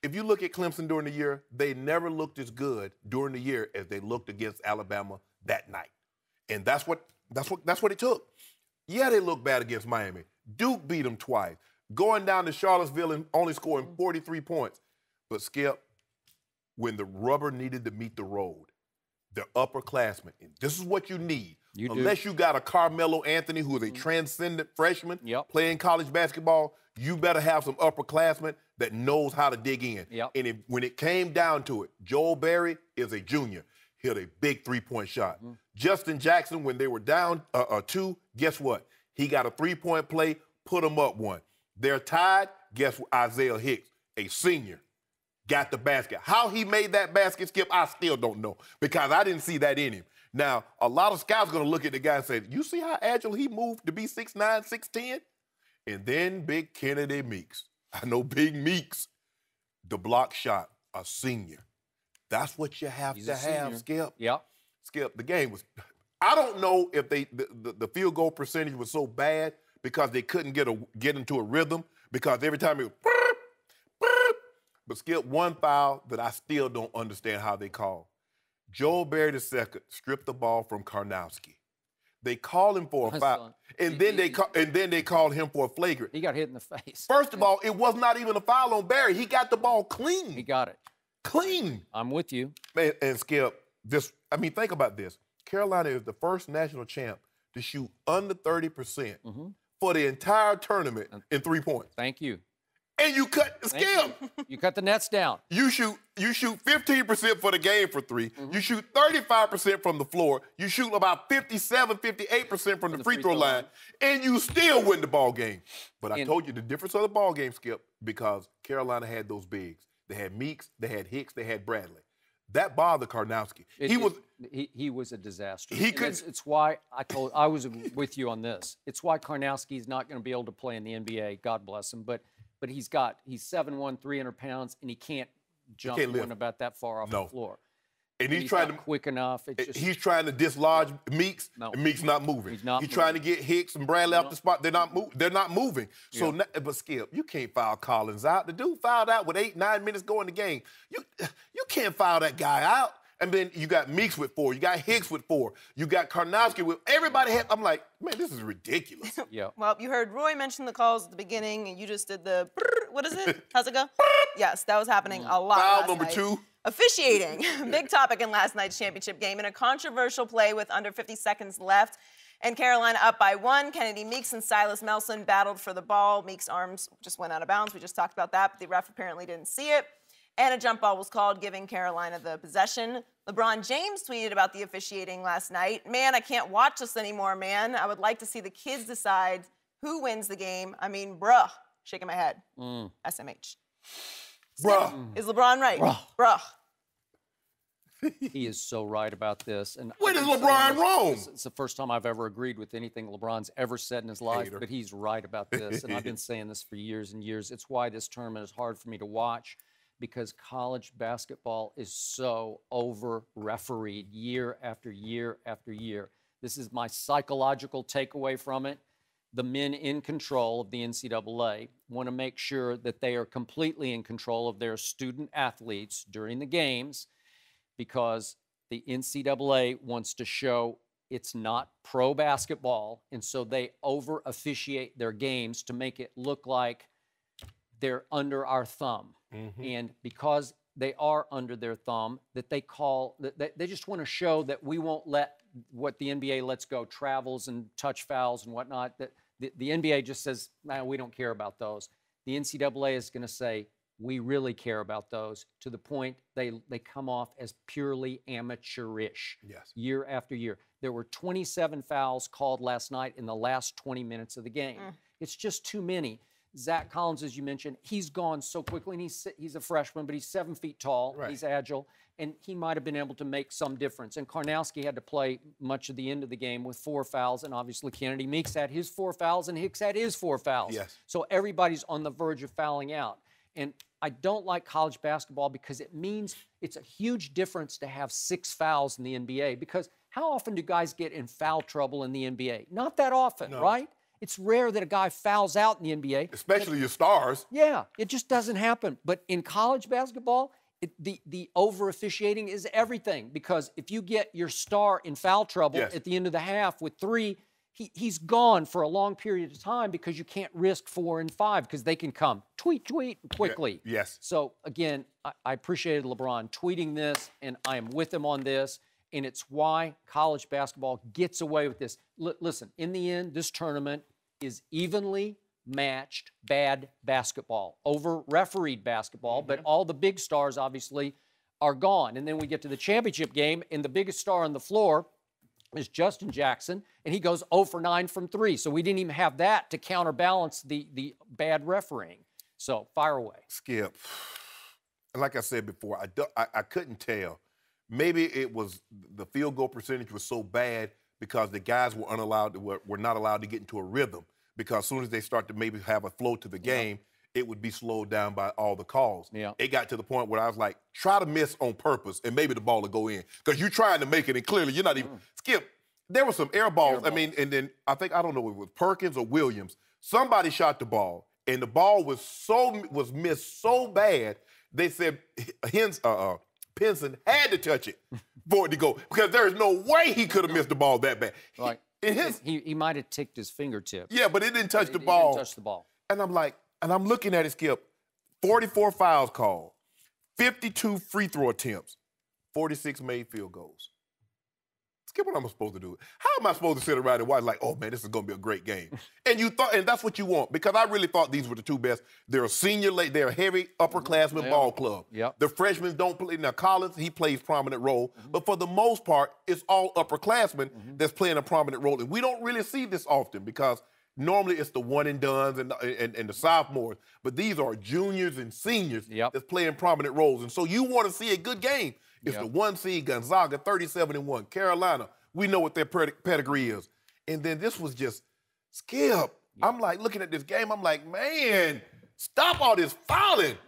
if you look at Clemson during the year, they never looked as good during the year as they looked against Alabama that night. And that's what it took. Yeah, they looked bad against Miami. Duke beat them twice. Going down to Charlottesville and only scoring 43 points. But Skip, when the rubber needed to meet the road, the upperclassmen, and this is what you need. Unless you got a Carmelo Anthony who is a transcendent freshman playing college basketball, you better have some upperclassmen that knows how to dig in. And when it came down to it, Joel Berry is a junior. Hit a big 3-point shot. Justin Jackson, when they were down 2, guess what? He got a 3-point play, put them up 1. They're tied. Guess what? Isaiah Hicks, a senior, got the basket. How he made that basket, Skip, I still don't know because I didn't see that in him. Now, a lot of scouts are going to look at the guy and say, you see how agile he moved to be 6'9", 6'10"? And then Big Kennedy Meeks. I know Big Meeks, the block shot, a senior. That's what you have to have, Skip. Skip, the game was, I don't know if the field goal percentage was so bad because they couldn't get into a rhythm because every time it was, but Skip, one foul that I still don't understand how they call. Joel Berry II stripped the ball from Karnowski. They called him for a foul, and then they called him for a flagrant. He got hit in the face. First of all, it was not even a foul on Berry. He got the ball clean. He got it. Clean. I'm with you. Man, and Skip, think about this. Carolina is the first national champ to shoot under 30% for the entire tournament in 3 points. Thank you. And you cut the Skip. You cut the nets down. You shoot 15% for the game for 3. You shoot 35% from the floor. You shoot about 57, 58% from the free throw line. And you still win the ball game. But I told you the difference of the ball game, Skip, because Carolina had those bigs. They had Meeks, they had Hicks, they had Bradley. That bothered Karnowski. He was a disaster. It's why I was with you on this. It's why Karnowski's not going to be able to play in the NBA. God bless him. But he's 7'1", 300 pounds, and he can't jump one about that far off the floor. And he's trying to quick enough. He's trying to dislodge Meeks, and Meeks not moving. He's trying to get Hicks and Bradley off the spot. They're not moving. So, but Skip, you can't foul Collins out. The dude fouled out with 8, 9 minutes going in the game. You can't foul that guy out. And then you got Meeks with 4. You got Hicks with 4. You got Karnowski with everybody. I'm like, man, this is ridiculous. Well, you heard Roy mention the calls at the beginning, and you just did the what is it? How's it go? Yes, that was happening a lot. Foul number 2. Officiating, big topic in last night's championship game. In a controversial play with under 50 seconds left, and Carolina up by 1, Kennedy Meeks and Silas Melson battled for the ball. Meeks' arms just went out of bounds. We just talked about that, but the ref apparently didn't see it. And a jump ball was called, giving Carolina the possession. LeBron James tweeted about the officiating last night. Man, I can't watch this anymore, man. I would like to see the kids decide who wins the game. I mean, bruh. Shaking my head. SMH. Bruh. Is LeBron right? Bruh. He is so right about this. And when is LeBron wrong? It's the first time I've ever agreed with anything LeBron's ever said in his life, but he's right about this. And I've been saying this for years and years. It's why this tournament is hard for me to watch, because college basketball is so over-refereed year after year after year. This is my psychological takeaway from it. The men in control of the NCAA want to make sure that they are completely in control of their student athletes during the games, because the NCAA wants to show it's not pro basketball, and so they over-officiate their games to make it look like they're under our thumb. And because they are under their thumb, that they just want to show that we won't let what the NBA lets go, travels and touch fouls and whatnot, that the NBA just says, nah, we don't care about those. The NCAA is going to say, we really care about those, to the point they come off as purely amateurish year after year. There were 27 fouls called last night in the last 20 minutes of the game. It's just too many. Zach Collins, as you mentioned, he's gone so quickly, and he's a freshman, but he's 7 feet tall. He's agile, and he might have been able to make some difference. And Karnowski had to play much of the end of the game with 4 fouls, and obviously Kennedy Meeks had his 4 fouls, and Hicks had his 4 fouls. So everybody's on the verge of fouling out. And I don't like college basketball because it means it's a huge difference to have 6 fouls in the NBA, because how often do guys get in foul trouble in the NBA? Not that often, right? It's rare that a guy fouls out in the NBA. Especially your stars. Yeah, it just doesn't happen. But in college basketball, the over-officiating is everything, because if you get your star in foul trouble at the end of the half with 3, he's gone for a long period of time, because you can't risk 4 and 5, because they can come tweet quickly. So, again, I appreciated LeBron tweeting this, and I am with him on this, and it's why college basketball gets away with this. Listen, in the end, this tournament is evenly matched bad basketball, over-refereed basketball, but all the big stars, obviously, are gone. And then we get to the championship game, and the biggest star on the floor is Justin Jackson, and he goes 0 for 9 from 3. So we didn't even have that to counterbalance the bad refereeing. So fire away. Skip, like I said before, I couldn't tell. Maybe it was the field goal percentage was so bad because the guys were not allowed to get into a rhythm, because as soon as they start to maybe have a flow to the game, it would be slowed down by all the calls. It got to the point where I was like, try to miss on purpose, and maybe the ball will go in, because you're trying to make it, and clearly you're not even. Skip, there were some air balls. I mean, and then I don't know if it was Perkins or Williams. Somebody shot the ball, and the ball was missed so bad, they said Pinson had to touch it for it to go, because there is no way he could have missed the ball that bad. Right. He might have ticked his fingertip. Yeah, but it didn't touch the ball. It didn't touch the ball. And I'm like, and I'm looking at it, Skip, 44 fouls called, 52 free throw attempts, 46 made field goals. Skip, what am I supposed to do? How am I supposed to sit around and watch like, oh, man, this is going to be a great game? And and that's what you want, because I really thought these were the 2 best. They're they're a heavy upperclassmen ball club. The freshmen don't play. Now, Collins, he plays prominent role, but for the most part, it's all upperclassmen that's playing a prominent role. And we don't really see this often, because normally it's the one-and-dones and the sophomores, but these are juniors and seniors that's playing prominent roles. And so you want to see a good game. It's the 1 seed Gonzaga, 37-1. Carolina, we know what their pedigree is. And then this was just Skip. I'm like looking at this game. I'm like, man, stop all this fouling.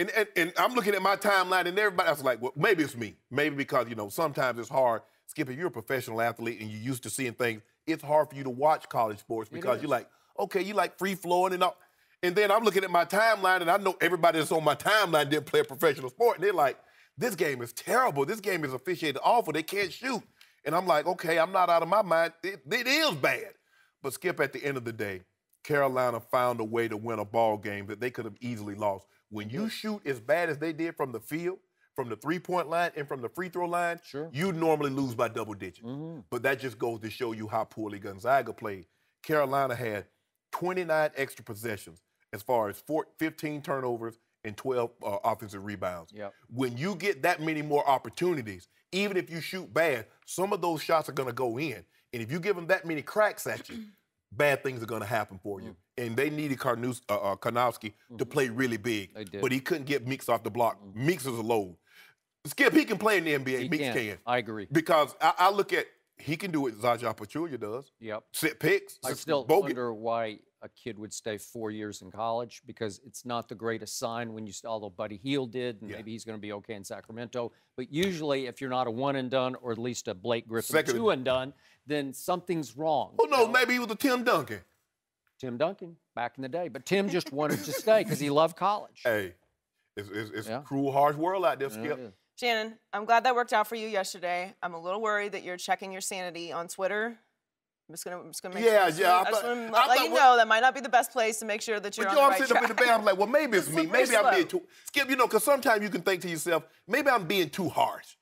And I'm looking at my timeline, and everybody else is like, well, maybe it's me. Maybe because, sometimes it's hard. Skip, if you're a professional athlete and you're used to seeing things, it's hard for you to watch college sports, because you're like, okay, you like free-flowing and all. And then I'm looking at my timeline, and I know everybody that's on my timeline didn't play a professional sport, and they're like, this game is terrible. This game is officiated awful. They can't shoot. And I'm like, okay, I'm not out of my mind. It is bad. But, Skip, at the end of the day, Carolina found a way to win a ball game that they could have easily lost. When you shoot as bad as they did from the field, from the three-point line and from the free throw line, you normally lose by double digits. But that just goes to show you how poorly Gonzaga played. Carolina had 29 extra possessions as far as 15 turnovers and 12 offensive rebounds. Yep. When you get that many more opportunities, even if you shoot bad, some of those shots are going to go in. And if you give them that many cracks at you, bad things are going to happen for you. And they needed Karnowski to play really big. They did. But he couldn't get Meeks off the block. Meeks is a load. Skip, he can play in the NBA. Meeks can. I agree. Because I look at, he can do what Zaja Pachulia does. Yep. Set picks. I still bogey. wonder why a kid would stay 4 years in college, because it's not the greatest sign when you, although Buddy Hield did, and maybe he's going to be okay in Sacramento. But usually, if you're not a one and done, or at least a Blake Griffin two and done, then something's wrong. Oh, no, maybe he was a Tim Duncan. Tim Duncan, back in the day. But Tim just wanted to stay because he loved college. Hey, it's a cruel, harsh world out there, Skip. Yeah. Shannon, I'm glad that worked out for you yesterday. I'm a little worried that you're checking your sanity on Twitter. I'm just gonna make sure. I just want to let you know that might not be the best place to make sure that you're on the right I'm sitting up in the bed, I'm like, well, maybe it's me. Maybe I'm being too... Skip, because sometimes you can think to yourself, maybe I'm being too harsh.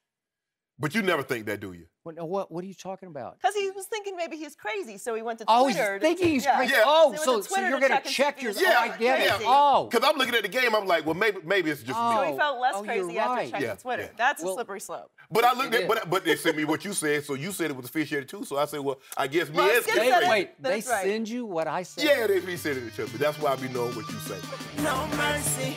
But you never think that, do you? What are you talking about? Because he was thinking maybe he's crazy, so he went to Oh, Twitter. he's thinking he's crazy. Yeah. Oh, So so you're going to check your... Yeah, I get it. yeah. Oh. Because I'm looking at the game, I'm like, well, maybe it's just So me. he felt less you're crazy after right. checking Twitter. That's a slippery slope. But I looked at, but they sent me what you said, so you said it was officiated too. So I said, well, I guess me is Skip crazy. said it. Wait, they That's right. send you what I said? Yeah, they resent it to me. That's why I be knowing what you say. No mercy.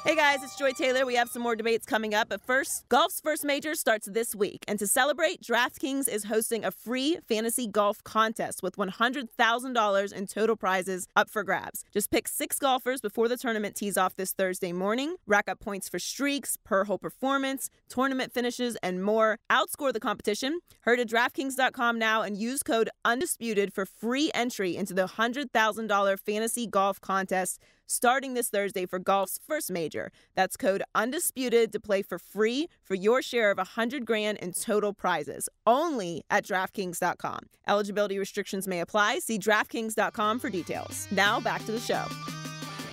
Hey guys, it's Joy Taylor. We have some more debates coming up, but first, golf's first major starts this week. And to celebrate, DraftKings is hosting a free fantasy golf contest with $100,000 in total prizes up for grabs. Just pick 6 golfers before the tournament tees off this Thursday morning. Rack up points for streaks, per-hole performance, tournament finishes, and more. Outscore the competition. Hurry to DraftKings.com now and use code UNDISPUTED for free entry into the $100,000 fantasy golf contest starting this Thursday for golf's first major. That's code UNDISPUTED to play for free for your share of $100,000 in total prizes, only at DraftKings.com. Eligibility restrictions may apply. See DraftKings.com for details. Now back to the show.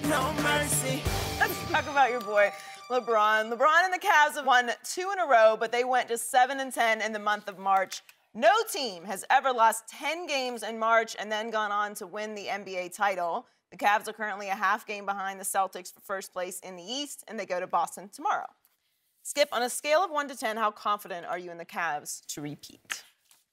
No mercy. Let's talk about your boy, LeBron. LeBron and the Cavs have won 2 in a row, but they went just 7-10 in the month of March. No team has ever lost 10 games in March and then gone on to win the NBA title. The Cavs are currently a half game behind the Celtics for first place in the East, and they go to Boston tomorrow. Skip, on a scale of 1 to 10, how confident are you in the Cavs to repeat?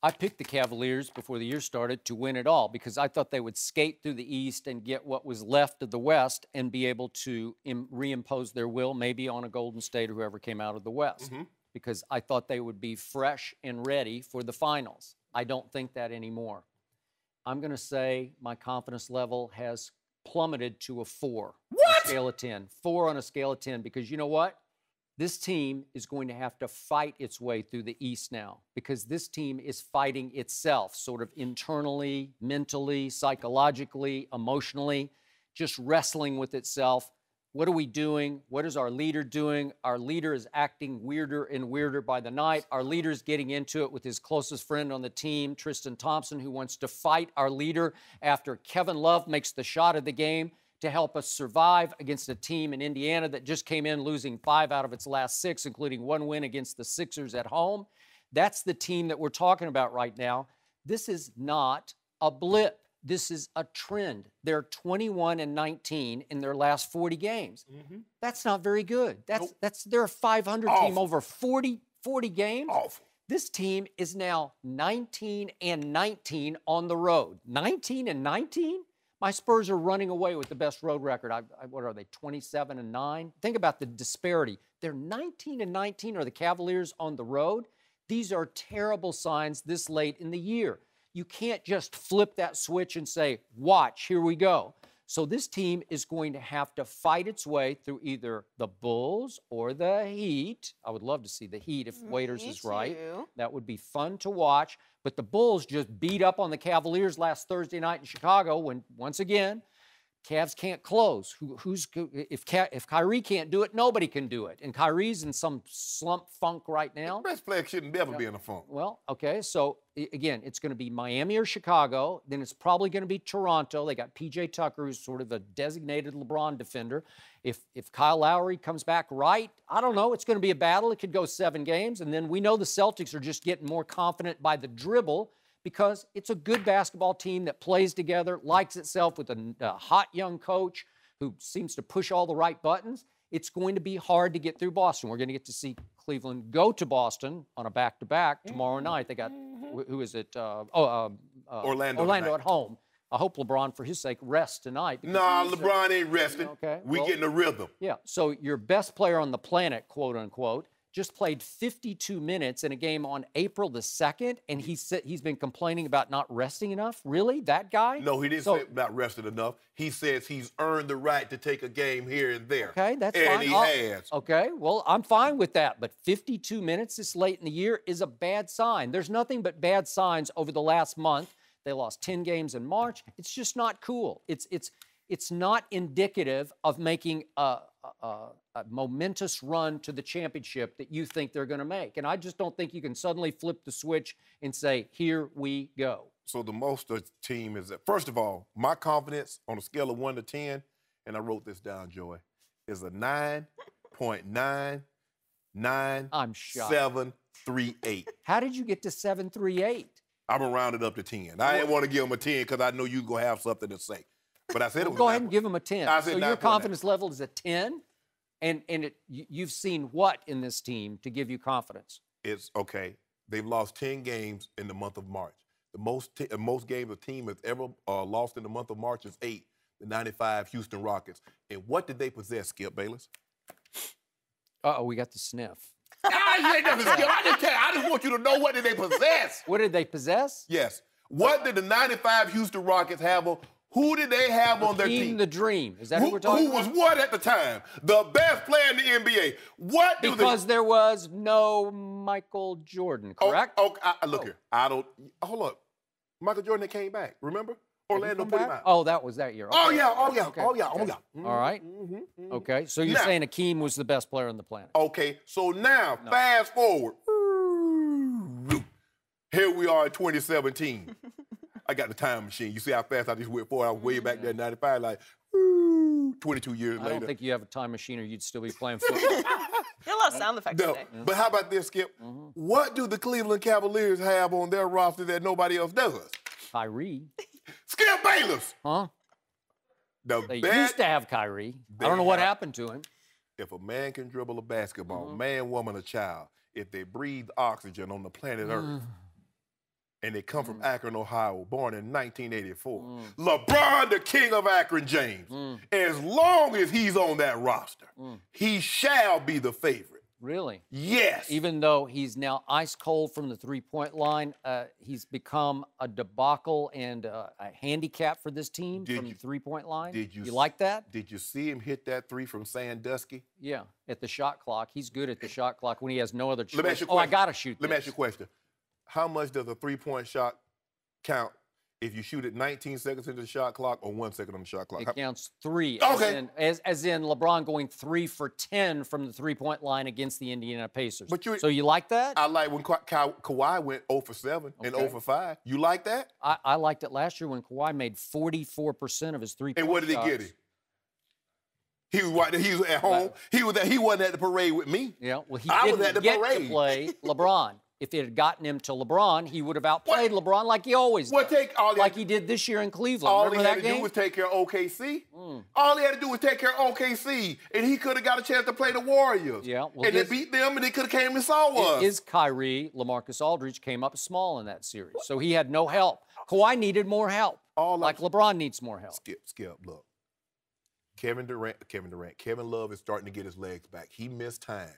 I picked the Cavaliers before the year started to win it all because I thought they would skate through the East and get what was left of the West and be able to reimpose their will maybe on a Golden State or whoever came out of the West. Because I thought they would be fresh and ready for the finals. I don't think that anymore. I'm going to say my confidence level has plummeted to a 4 on a scale of 10. 4 on a scale of 10, because you know what? This team is going to have to fight its way through the East now, because this team is fighting itself, sort of internally, mentally, psychologically, emotionally, just wrestling with itself. What are we doing? What is our leader doing? Our leader is acting weirder and weirder by the night. Our leader is getting into it with his closest friend on the team, Tristan Thompson, who wants to fight our leader after Kevin Love makes the shot of the game to help us survive against a team in Indiana that just came in losing 5 out of its last 6, including 1 win against the Sixers at home. That's the team that we're talking about right now. This is not a blip. This is a trend. They're 21-19 in their last 40 games. That's not very good. They're a 500 team over 40 games. Awful. This team is now 19-19 on the road. 19-19? My Spurs are running away with the best road record. What are they, 27-9? Think about the disparity. They're 19-19 are the Cavaliers on the road. These are terrible signs this late in the year. You can't just flip that switch and say, watch, here we go. So this team is going to have to fight its way through either the Bulls or the Heat. I would love to see the Heat if Waiters is right. That would be fun to watch. But the Bulls just beat up on the Cavaliers last Thursday night in Chicago when, once again, Cavs can't close. If Kyrie can't do it, nobody can do it. And Kyrie's in some slump funk right now. The best player shouldn't ever be in a funk. Well, okay, so again, it's going to be Miami or Chicago. Then it's probably going to be Toronto. They got P.J. Tucker, who's sort of a designated LeBron defender. If Kyle Lowry comes back right, I don't know. It's going to be a battle. It could go 7 games. And then we know the Celtics are just getting more confident by the dribble, because it's a good basketball team that plays together, likes itself with a hot young coach who seems to push all the right buttons, it's going to be hard to get through Boston. We're going to get to see Cleveland go to Boston on a back-to-back tomorrow night. They got, who is it? Orlando at home. I hope LeBron, for his sake, rests tonight. Nah, LeBron ain't resting. Okay. We getting a rhythm. Yeah, so your best player on the planet, quote unquote, just played 52 minutes in a game on April the 2nd, and he's been complaining about not resting enough? Really? That guy? No, he didn't say not rested enough. He says he's earned the right to take a game here and there. Okay, that's and fine. And he has. Okay, well, I'm fine with that, but 52 minutes this late in the year is a bad sign. There's nothing but bad signs over the last month. They lost 10 games in March. It's just not cool. It's not indicative of making a momentous run to the championship that you think they're going to make. And I just don't think you can suddenly flip the switch and say, here we go. So the most of the team is that, first of all, my confidence on a scale of 1 to 10, and I wrote this down, Joy, is a 9.99738. How did you get to 738? I'm going to round it up to 10. I didn't want to give him a 10 because I know you're going to have something to say. But I said it was go ahead and give him a 10. I said so your confidence level is a 10? And you've seen what in this team to give you confidence? It's okay. They've lost 10 games in the month of March. The most games a team has ever lost in the month of March is 8, the 95 Houston Rockets. And what did they possess, Skip Bayless? Uh-oh, we got the sniff. You ain't nothing, Skip. I just want you to know, what did they possess? What did they possess? Yes. What did the 95 Houston Rockets have on? Who did they have on their team? The Dream. Is that who we're talking about? Who was what at the time? The best player in the NBA. Because there was no Michael Jordan, correct? Look here. Hold up. Michael Jordan that came back, remember? Orlando put him out. Oh, that was that year. Okay. Oh, yeah. Okay. Oh, yeah. All right. Okay, so you're saying Akeem was the best player on the planet. Okay, so now, fast forward. Here we are in 2017. I got the time machine. You see how fast I just went forward? I was way back there in 95, like, 22 years later. I don't think you have a time machine or you'd still be playing football. There are a lot of sound effects today. But how about this, Skip? What do the Cleveland Cavaliers have on their roster that nobody else does? Kyrie. Skip Bayless. Huh? They used to have Kyrie. I don't know what happened to him. If a man can dribble a basketball, man, woman, or child, if they breathe oxygen on the planet Earth, and they come from Akron, Ohio, born in 1984. LeBron, the king of Akron, James. As long as he's on that roster, he shall be the favorite. Really? Yes. Even though he's now ice cold from the three-point line, he's become a debacle and a handicap for this team from the three-point line. You like that? Did you see him hit that three from Sandusky? Yeah, at the shot clock. He's good at the shot clock when he has no other choice. Let me ask you a question. I got to shoot Let me ask you a question. How much does a three-point shot count if you shoot it 19 seconds into the shot clock or 1 second on the shot clock? It counts 3. Okay. As in LeBron going 3 for 10 from the three-point line against the Indiana Pacers. So you like that? I like when Kawhi went 0 for 7 and 0 for 5. You like that? I liked it last year when Kawhi made 44% of his three-point shots. And what did he get him? He was at home. He wasn't at the parade with me. Yeah, well, he didn't get to play LeBron. If it had gotten him to LeBron, he would have outplayed LeBron like he always does. Like he did this year in Cleveland. All Remember he had that to game? do was take care of OKC. All he had to do was take care of OKC, and he could have got a chance to play the Warriors. Yeah, well, and they beat them, and they could have came and saw us. His Kyrie, LaMarcus Aldridge came up small in that series, so he had no help. Kawhi needed more help, like LeBron needs more help. Skip, look. Kevin Love is starting to get his legs back. He missed time.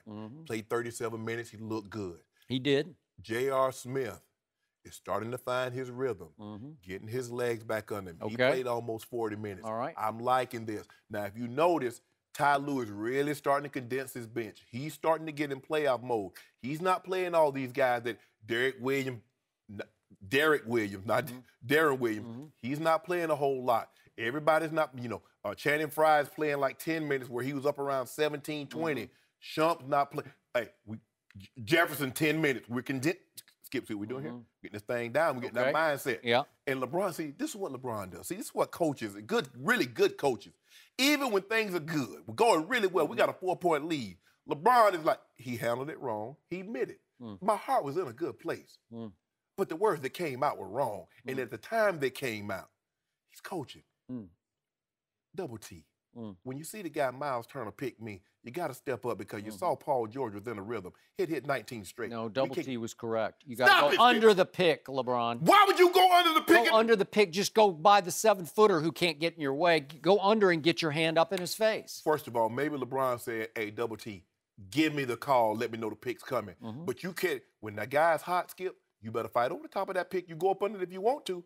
Played 37 minutes. He looked good. He did. J.R. Smith is starting to find his rhythm, getting his legs back under him. Okay. He played almost 40 minutes. All right. I'm liking this. Now, if you notice, Ty Lue is really starting to condense his bench. He's starting to get in playoff mode. He's not playing all these guys that Derek Williams, not Darren Williams. He's not playing a whole lot. Everybody's not, Channing Frye's playing like 10 minutes where he was up around 17, 20. Shump's not playing. Hey, Jefferson, 10 minutes. We're condensed. Skip, see what we're doing here? Getting this thing down. We're getting that mindset. Yeah. And LeBron, see, this is what LeBron does. See, this is what coaches, really good coaches, even when things are good, we're going really well, we got a 4-point lead. LeBron is like, he handled it wrong. He admitted. My heart was in a good place. But the words that came out were wrong. And at the time they came out, he's coaching. Double T. when you see the guy Miles Turner pick me, you got to step up because you saw Paul George within a rhythm. He'd hit 19 straight. No, Double T was correct. You got to go under the pick, LeBron. Why would you go under the pick? Go under the pick. Just go by the 7-footer who can't get in your way. Go under and get your hand up in his face. First of all, maybe LeBron said, hey, Double T, give me the call. Let me know the pick's coming. But you can't. When that guy's hot, Skip, you better fight over the top of that pick. You go up under it if you want to.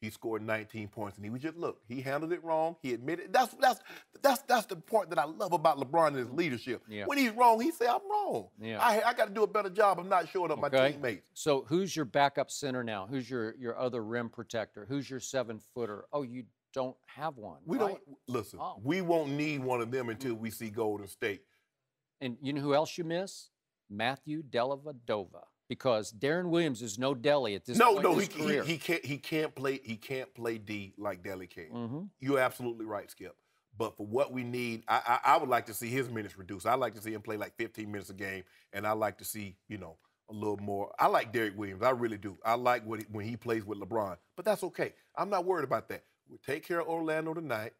He scored 19 points, and he was just, look, he handled it wrong. He admitted. That's the part that I love about LeBron and his leadership. Yeah. When he's wrong, he say, I'm wrong. Yeah. I got to do a better job of not showing up my teammates. So who's your backup center now? Who's your other rim protector? Who's your 7-footer? Oh, you don't have one. We don't, listen, we won't need one of them until we see Golden State. And you know who else you miss? Matthew Dellavedova. Because Darren Williams is no Delly at this point in his career. He can't play D like Delly can. You're absolutely right, Skip. But for what we need, I would like to see his minutes reduced. I'd like to see him play like 15 minutes a game, and I like to see, a little more. I like Derek Williams. I really do. I like when he plays with LeBron. But that's okay. I'm not worried about that. We'll take care of Orlando tonight.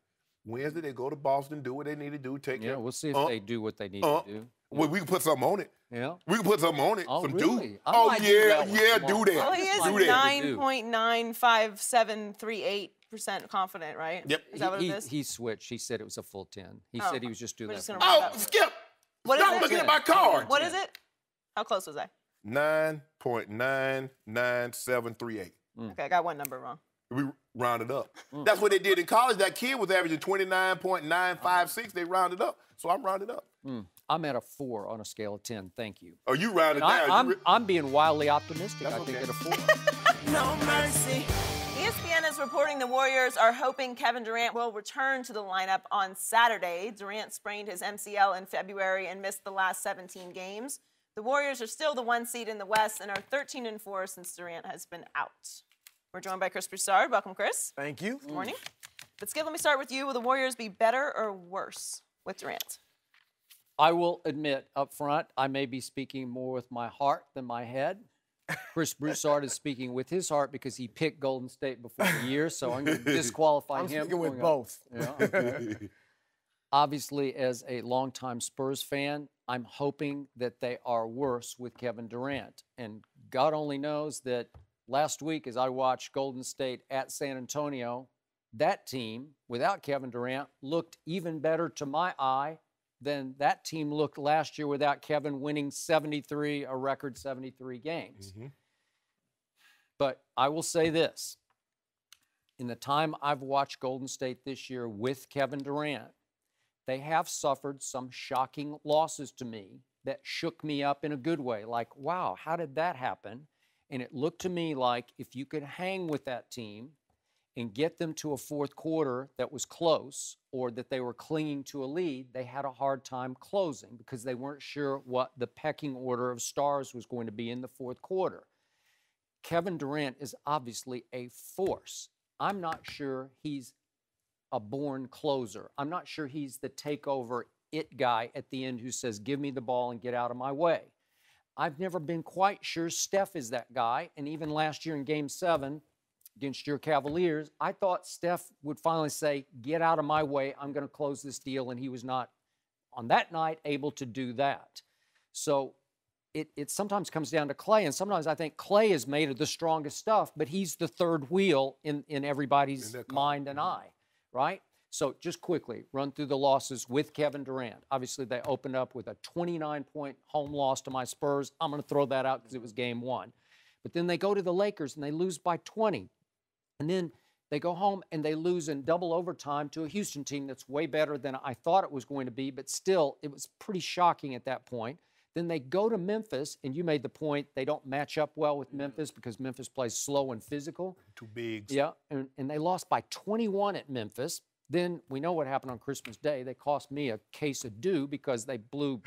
Wednesday, they go to Boston, do what they need to do. Yeah, we'll see if they do what they need to do. Well, we can put something on it. Yeah. We can put something on it. Oh, some really? Oh, yeah, do that. Well, he is 9.95738% confident, right? Yep. Is that what it is? He switched. He said it was a full 10. He said he was just doing that. Skip. What is Stop it? looking at my card. What is it? How close was I? 9.99738. Okay, I got one number wrong. We rounded up. That's what they did in college. That kid was averaging 29.956. They rounded up. So I'm rounded up. I'm at a 4 on a scale of 10. Thank you. Oh, you rounded down. I'm being wildly optimistic. I think at a 4. No mercy. ESPN is reporting the Warriors are hoping Kevin Durant will return to the lineup on Saturday. Durant sprained his MCL in February and missed the last 17 games. The Warriors are still the 1 seed in the West and are 13-4 since Durant has been out. We're joined by Chris Broussard. Welcome, Chris. Thank you. Good morning. But Skip, let me start with you. Will the Warriors be better or worse with Durant? I will admit up front, I may be speaking more with my heart than my head. Chris Broussard is speaking with his heart because he picked Golden State before the year, so I'm going to disqualify him. I'm speaking with both. Yeah. Obviously, as a longtime Spurs fan, I'm hoping that they are worse with Kevin Durant. And God only knows that last week, as I watched Golden State at San Antonio, that team, without Kevin Durant, looked even better to my eye than that team looked last year without Kevin winning a record 73 games. But I will say this. In the time I've watched Golden State this year with Kevin Durant, they have suffered some shocking losses to me that shook me up in a good way. Like, wow, how did that happen? And it looked to me like if you could hang with that team and get them to a fourth quarter that was close or that they were clinging to a lead, they had a hard time closing because they weren't sure what the pecking order of stars was going to be in the fourth quarter. Kevin Durant is obviously a force. I'm not sure he's a born closer. I'm not sure he's the takeover it guy at the end who says, give me the ball and get out of my way. I've never been quite sure Steph is that guy. And even last year in Game 7 against your Cavaliers, I thought Steph would finally say, get out of my way. I'm going to close this deal. And he was not, on that night, able to do that. So it sometimes comes down to Klay. And sometimes I think Klay is made of the strongest stuff, but he's the third wheel in everybody's mind and eye, right? So just quickly, run through the losses with Kevin Durant. Obviously, they opened up with a 29-point home loss to my Spurs. I'm going to throw that out because it was Game 1. But then they go to the Lakers, and they lose by 20. And then they go home, and they lose in double overtime to a Houston team that's way better than I thought it was going to be. But still, it was pretty shocking at that point. Then they go to Memphis, and you made the point they don't match up well with Memphis because Memphis plays slow and physical. Too big. Yeah, and they lost by 21 at Memphis. Then we know what happened on Christmas Day. They cost me a case of dew because they blew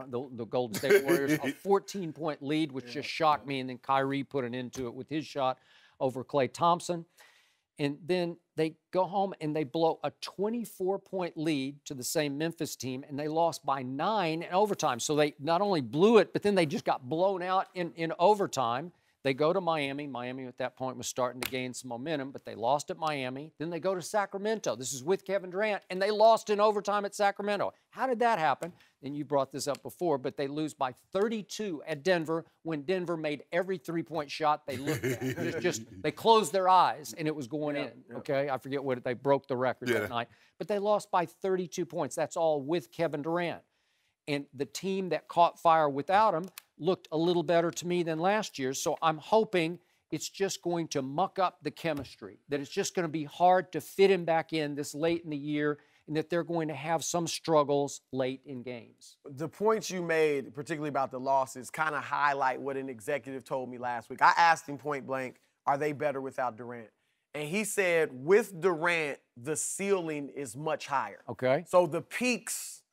the Golden State Warriors a 14-point lead, which just shocked me. And then Kyrie put an end to it with his shot over Klay Thompson. And then they go home and they blow a 24-point lead to the same Memphis team, and they lost by 9 in overtime. So they not only blew it, but then they just got blown out in overtime. They go to Miami. Miami at that point was starting to gain some momentum, but they lost at Miami. Then they go to Sacramento. This is with Kevin Durant, and they lost in overtime at Sacramento. How did that happen? And you brought this up before, but they lose by 32 at Denver when Denver made every three-point shot they looked at. They closed their eyes, and it was going in, okay? I forget what they broke the record that night. But they lost by 32 points. That's all with Kevin Durant. And the team that caught fire without him looked a little better to me than last year. So I'm hoping it's just going to muck up the chemistry, that it's just going to be hard to fit him back in this late in the year, and that they're going to have some struggles late in games. The points you made, particularly about the losses, kind of highlight what an executive told me last week. I asked him point blank, are they better without Durant? And he said, with Durant, the ceiling is much higher. Okay. So the peaks,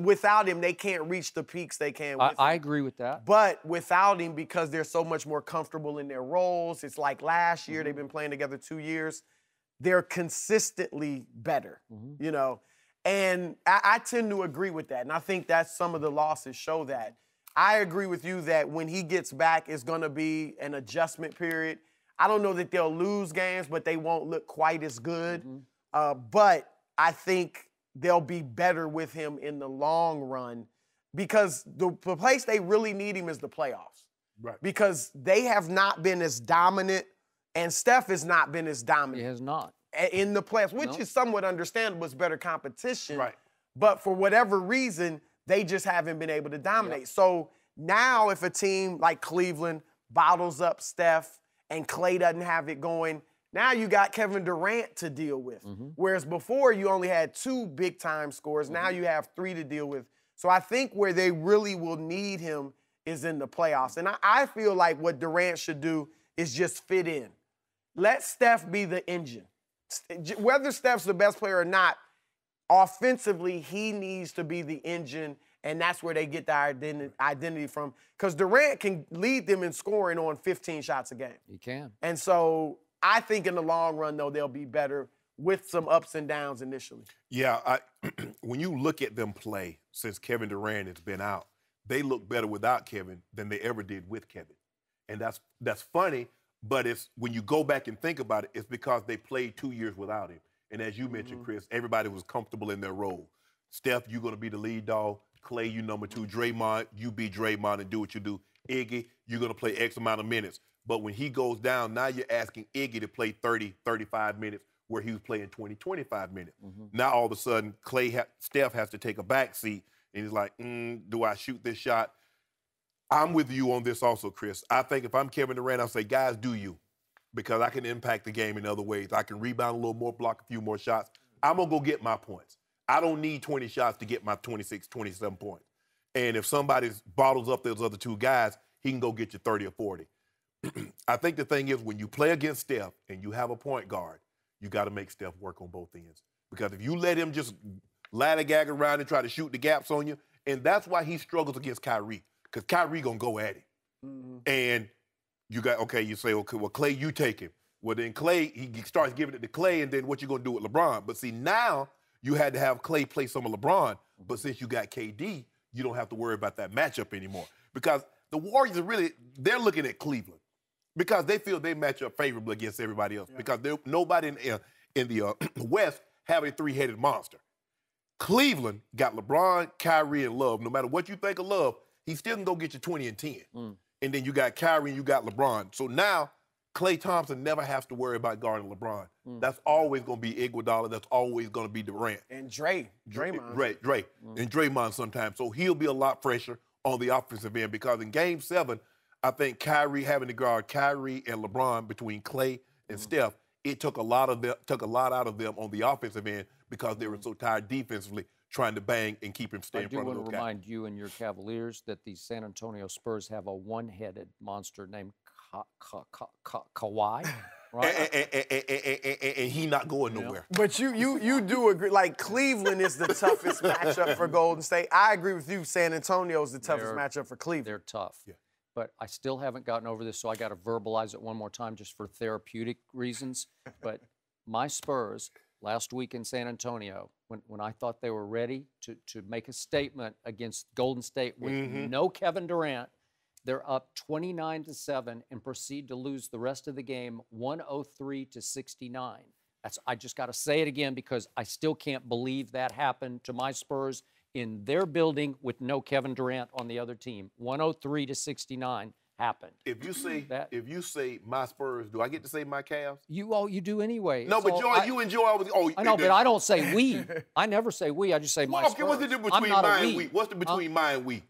without him, they can't reach the peaks they can with him. I agree with that. But without him, because they're so much more comfortable in their roles, it's like last year, they've been playing together 2 years, they're consistently better, you know. And I tend to agree with that, and I think that's some of the losses show that. I agree with you that when he gets back, it's going to be an adjustment period. I don't know that they'll lose games, but they won't look quite as good. But I think they'll be better with him in the long run because the place they really need him is the playoffs. Right. Because they have not been as dominant, and Steph has not been as dominant. He has not. In the playoffs, which is somewhat understandable. It's better competition. Right. But for whatever reason, they just haven't been able to dominate. So now if a team like Cleveland bottles up Steph and Klay doesn't have it going, now you got Kevin Durant to deal with. Whereas before you only had 2 big-time scorers. Now you have 3 to deal with. So I think where they really will need him is in the playoffs. And I feel like what Durant should do is just fit in. Let Steph be the engine. Whether Steph's the best player or not, offensively, he needs to be the engine, and that's where they get their identity from. Because Durant can lead them in scoring on 15 shots a game. He can. And so I think in the long run, though, they'll be better with some ups and downs initially. Yeah, when you look at them play since Kevin Durant has been out, they look better without Kevin than they ever did with Kevin. And that's funny, but it's when you go back and think about it, it's because they played 2 years without him. And as you mentioned, Chris, everybody was comfortable in their role. Steph, you're going to be the lead dog. Klay, you number 2. Draymond, you be Draymond and do what you do. Iggy, you're going to play X amount of minutes. But when he goes down, now you're asking Iggy to play 30, 35 minutes where he was playing 20, 25 minutes. Now all of a sudden, Steph has to take a back seat, and he's like, do I shoot this shot? I'm with you on this also, Chris. I think if I'm Kevin Durant, I'll say, guys, do you. Because I can impact the game in other ways. I can rebound a little more, block a few more shots. I'm going to go get my points. I don't need 20 shots to get my 26, 27 points. And if somebody bottles up those other 2 guys, he can go get you 30 or 40. I think the thing is when you play against Steph and you have a point guard, you got to make Steph work on both ends. Because if you let him just ladder-gag around and try to shoot the gaps on you, and that's why he struggles against Kyrie. Because Kyrie going to go at him. And you say, okay, well, Klay, you take him. Well, then Klay, he starts giving it to Klay, and then what you going to do with LeBron? But see, now you had to have Klay play some of LeBron, but since you got KD, you don't have to worry about that matchup anymore. Because the Warriors are they're looking at Cleveland because they feel they match up favorably against everybody else because nobody in the West have a 3-headed monster. Cleveland got LeBron, Kyrie, and Love. No matter what you think of Love, he still can go get you 20 and 10. And then you got Kyrie and you got LeBron. So now Klay Thompson never has to worry about guarding LeBron. That's always going to be Iguodala. That's always going to be Durant. And Draymond. And Draymond sometimes. So he'll be a lot fresher on the offensive end because in Game 7, I think Kyrie having to guard Kyrie and LeBron between Klay and Steph, it took a lot out of them on the offensive end because they were so tired defensively trying to bang and keep him staying in front of those guys. I do want to remind you and your Cavaliers that the San Antonio Spurs have a one-headed monster named Kawhi. Right? And he not going nowhere. But you do agree, like Cleveland is the toughest matchup for Golden State. I agree with you, San Antonio is the toughest matchup for Cleveland. They're tough. Yeah. But I still haven't gotten over this, so I got to verbalize it one more time just for therapeutic reasons. But my Spurs last week in San Antonio, when I thought they were ready to make a statement against Golden State with no Kevin Durant They're up 29-7 and proceed to lose the rest of the game 103-69. I just got to say it again because I still can't believe that happened to my Spurs in their building with no Kevin Durant on the other team. 103-69 happened. If you say my Spurs, do I get to say my Cavs? You do anyway. No, but Joy, you enjoy all the. I know, but I don't say we. I never say we. I just say my Spurs. Okay, what's the difference between mine and we? What's the between mine and we?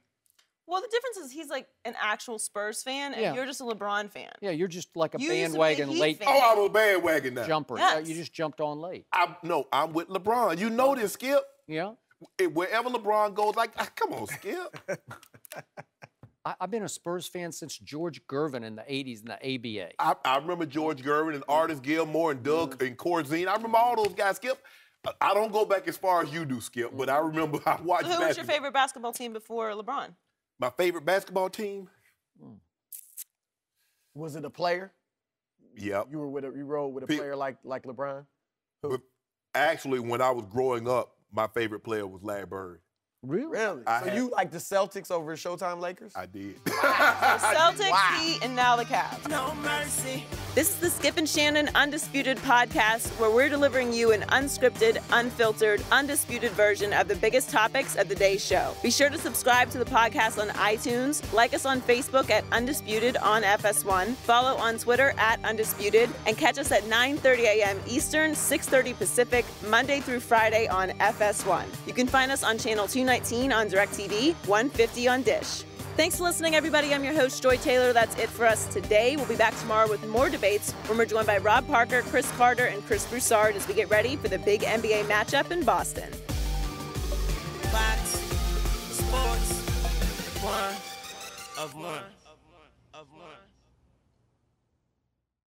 Well, the difference is he's like an actual Spurs fan, and you're just a LeBron fan. Yeah, you're just like a bandwagon late I'm a bandwagon now. jumper. Yes. Yeah, you just jumped on late. I'm with LeBron. You know this, Skip. Yeah. Wherever LeBron goes, come on, Skip. I've been a Spurs fan since George Gervin in the 80s in the ABA. I remember George Gervin and Artis Gilmore and Doug and Corzine. I remember all those guys, Skip. I don't go back as far as you do, Skip, but I remember I watched So who was your favorite basketball team before LeBron? My favorite basketball team? Was it a player? Yep. You rode with a player like LeBron? But actually, when I was growing up, my favorite player was Larry Bird. Really? So you like the Celtics over Showtime Lakers? I did. Celtics, Heat, and now the Cavs. No mercy. This is the Skip and Shannon Undisputed podcast, where we're delivering you an unscripted, unfiltered, undisputed version of the biggest topics of the day's show. Be sure to subscribe to the podcast on iTunes, like us on Facebook at Undisputed on FS1, follow on Twitter at Undisputed, and catch us at 9:30 a.m. Eastern, 6:30 Pacific, Monday through Friday on FS1. You can find us on channel 219 on DirecTV, 150 on Dish. Thanks for listening, everybody. I'm your host, Joy Taylor. That's it for us today. We'll be back tomorrow with more debates when we're joined by Rob Parker, Chris Carter, and Chris Broussard as we get ready for the big NBA matchup in Boston. Fox Sports 1 of 1.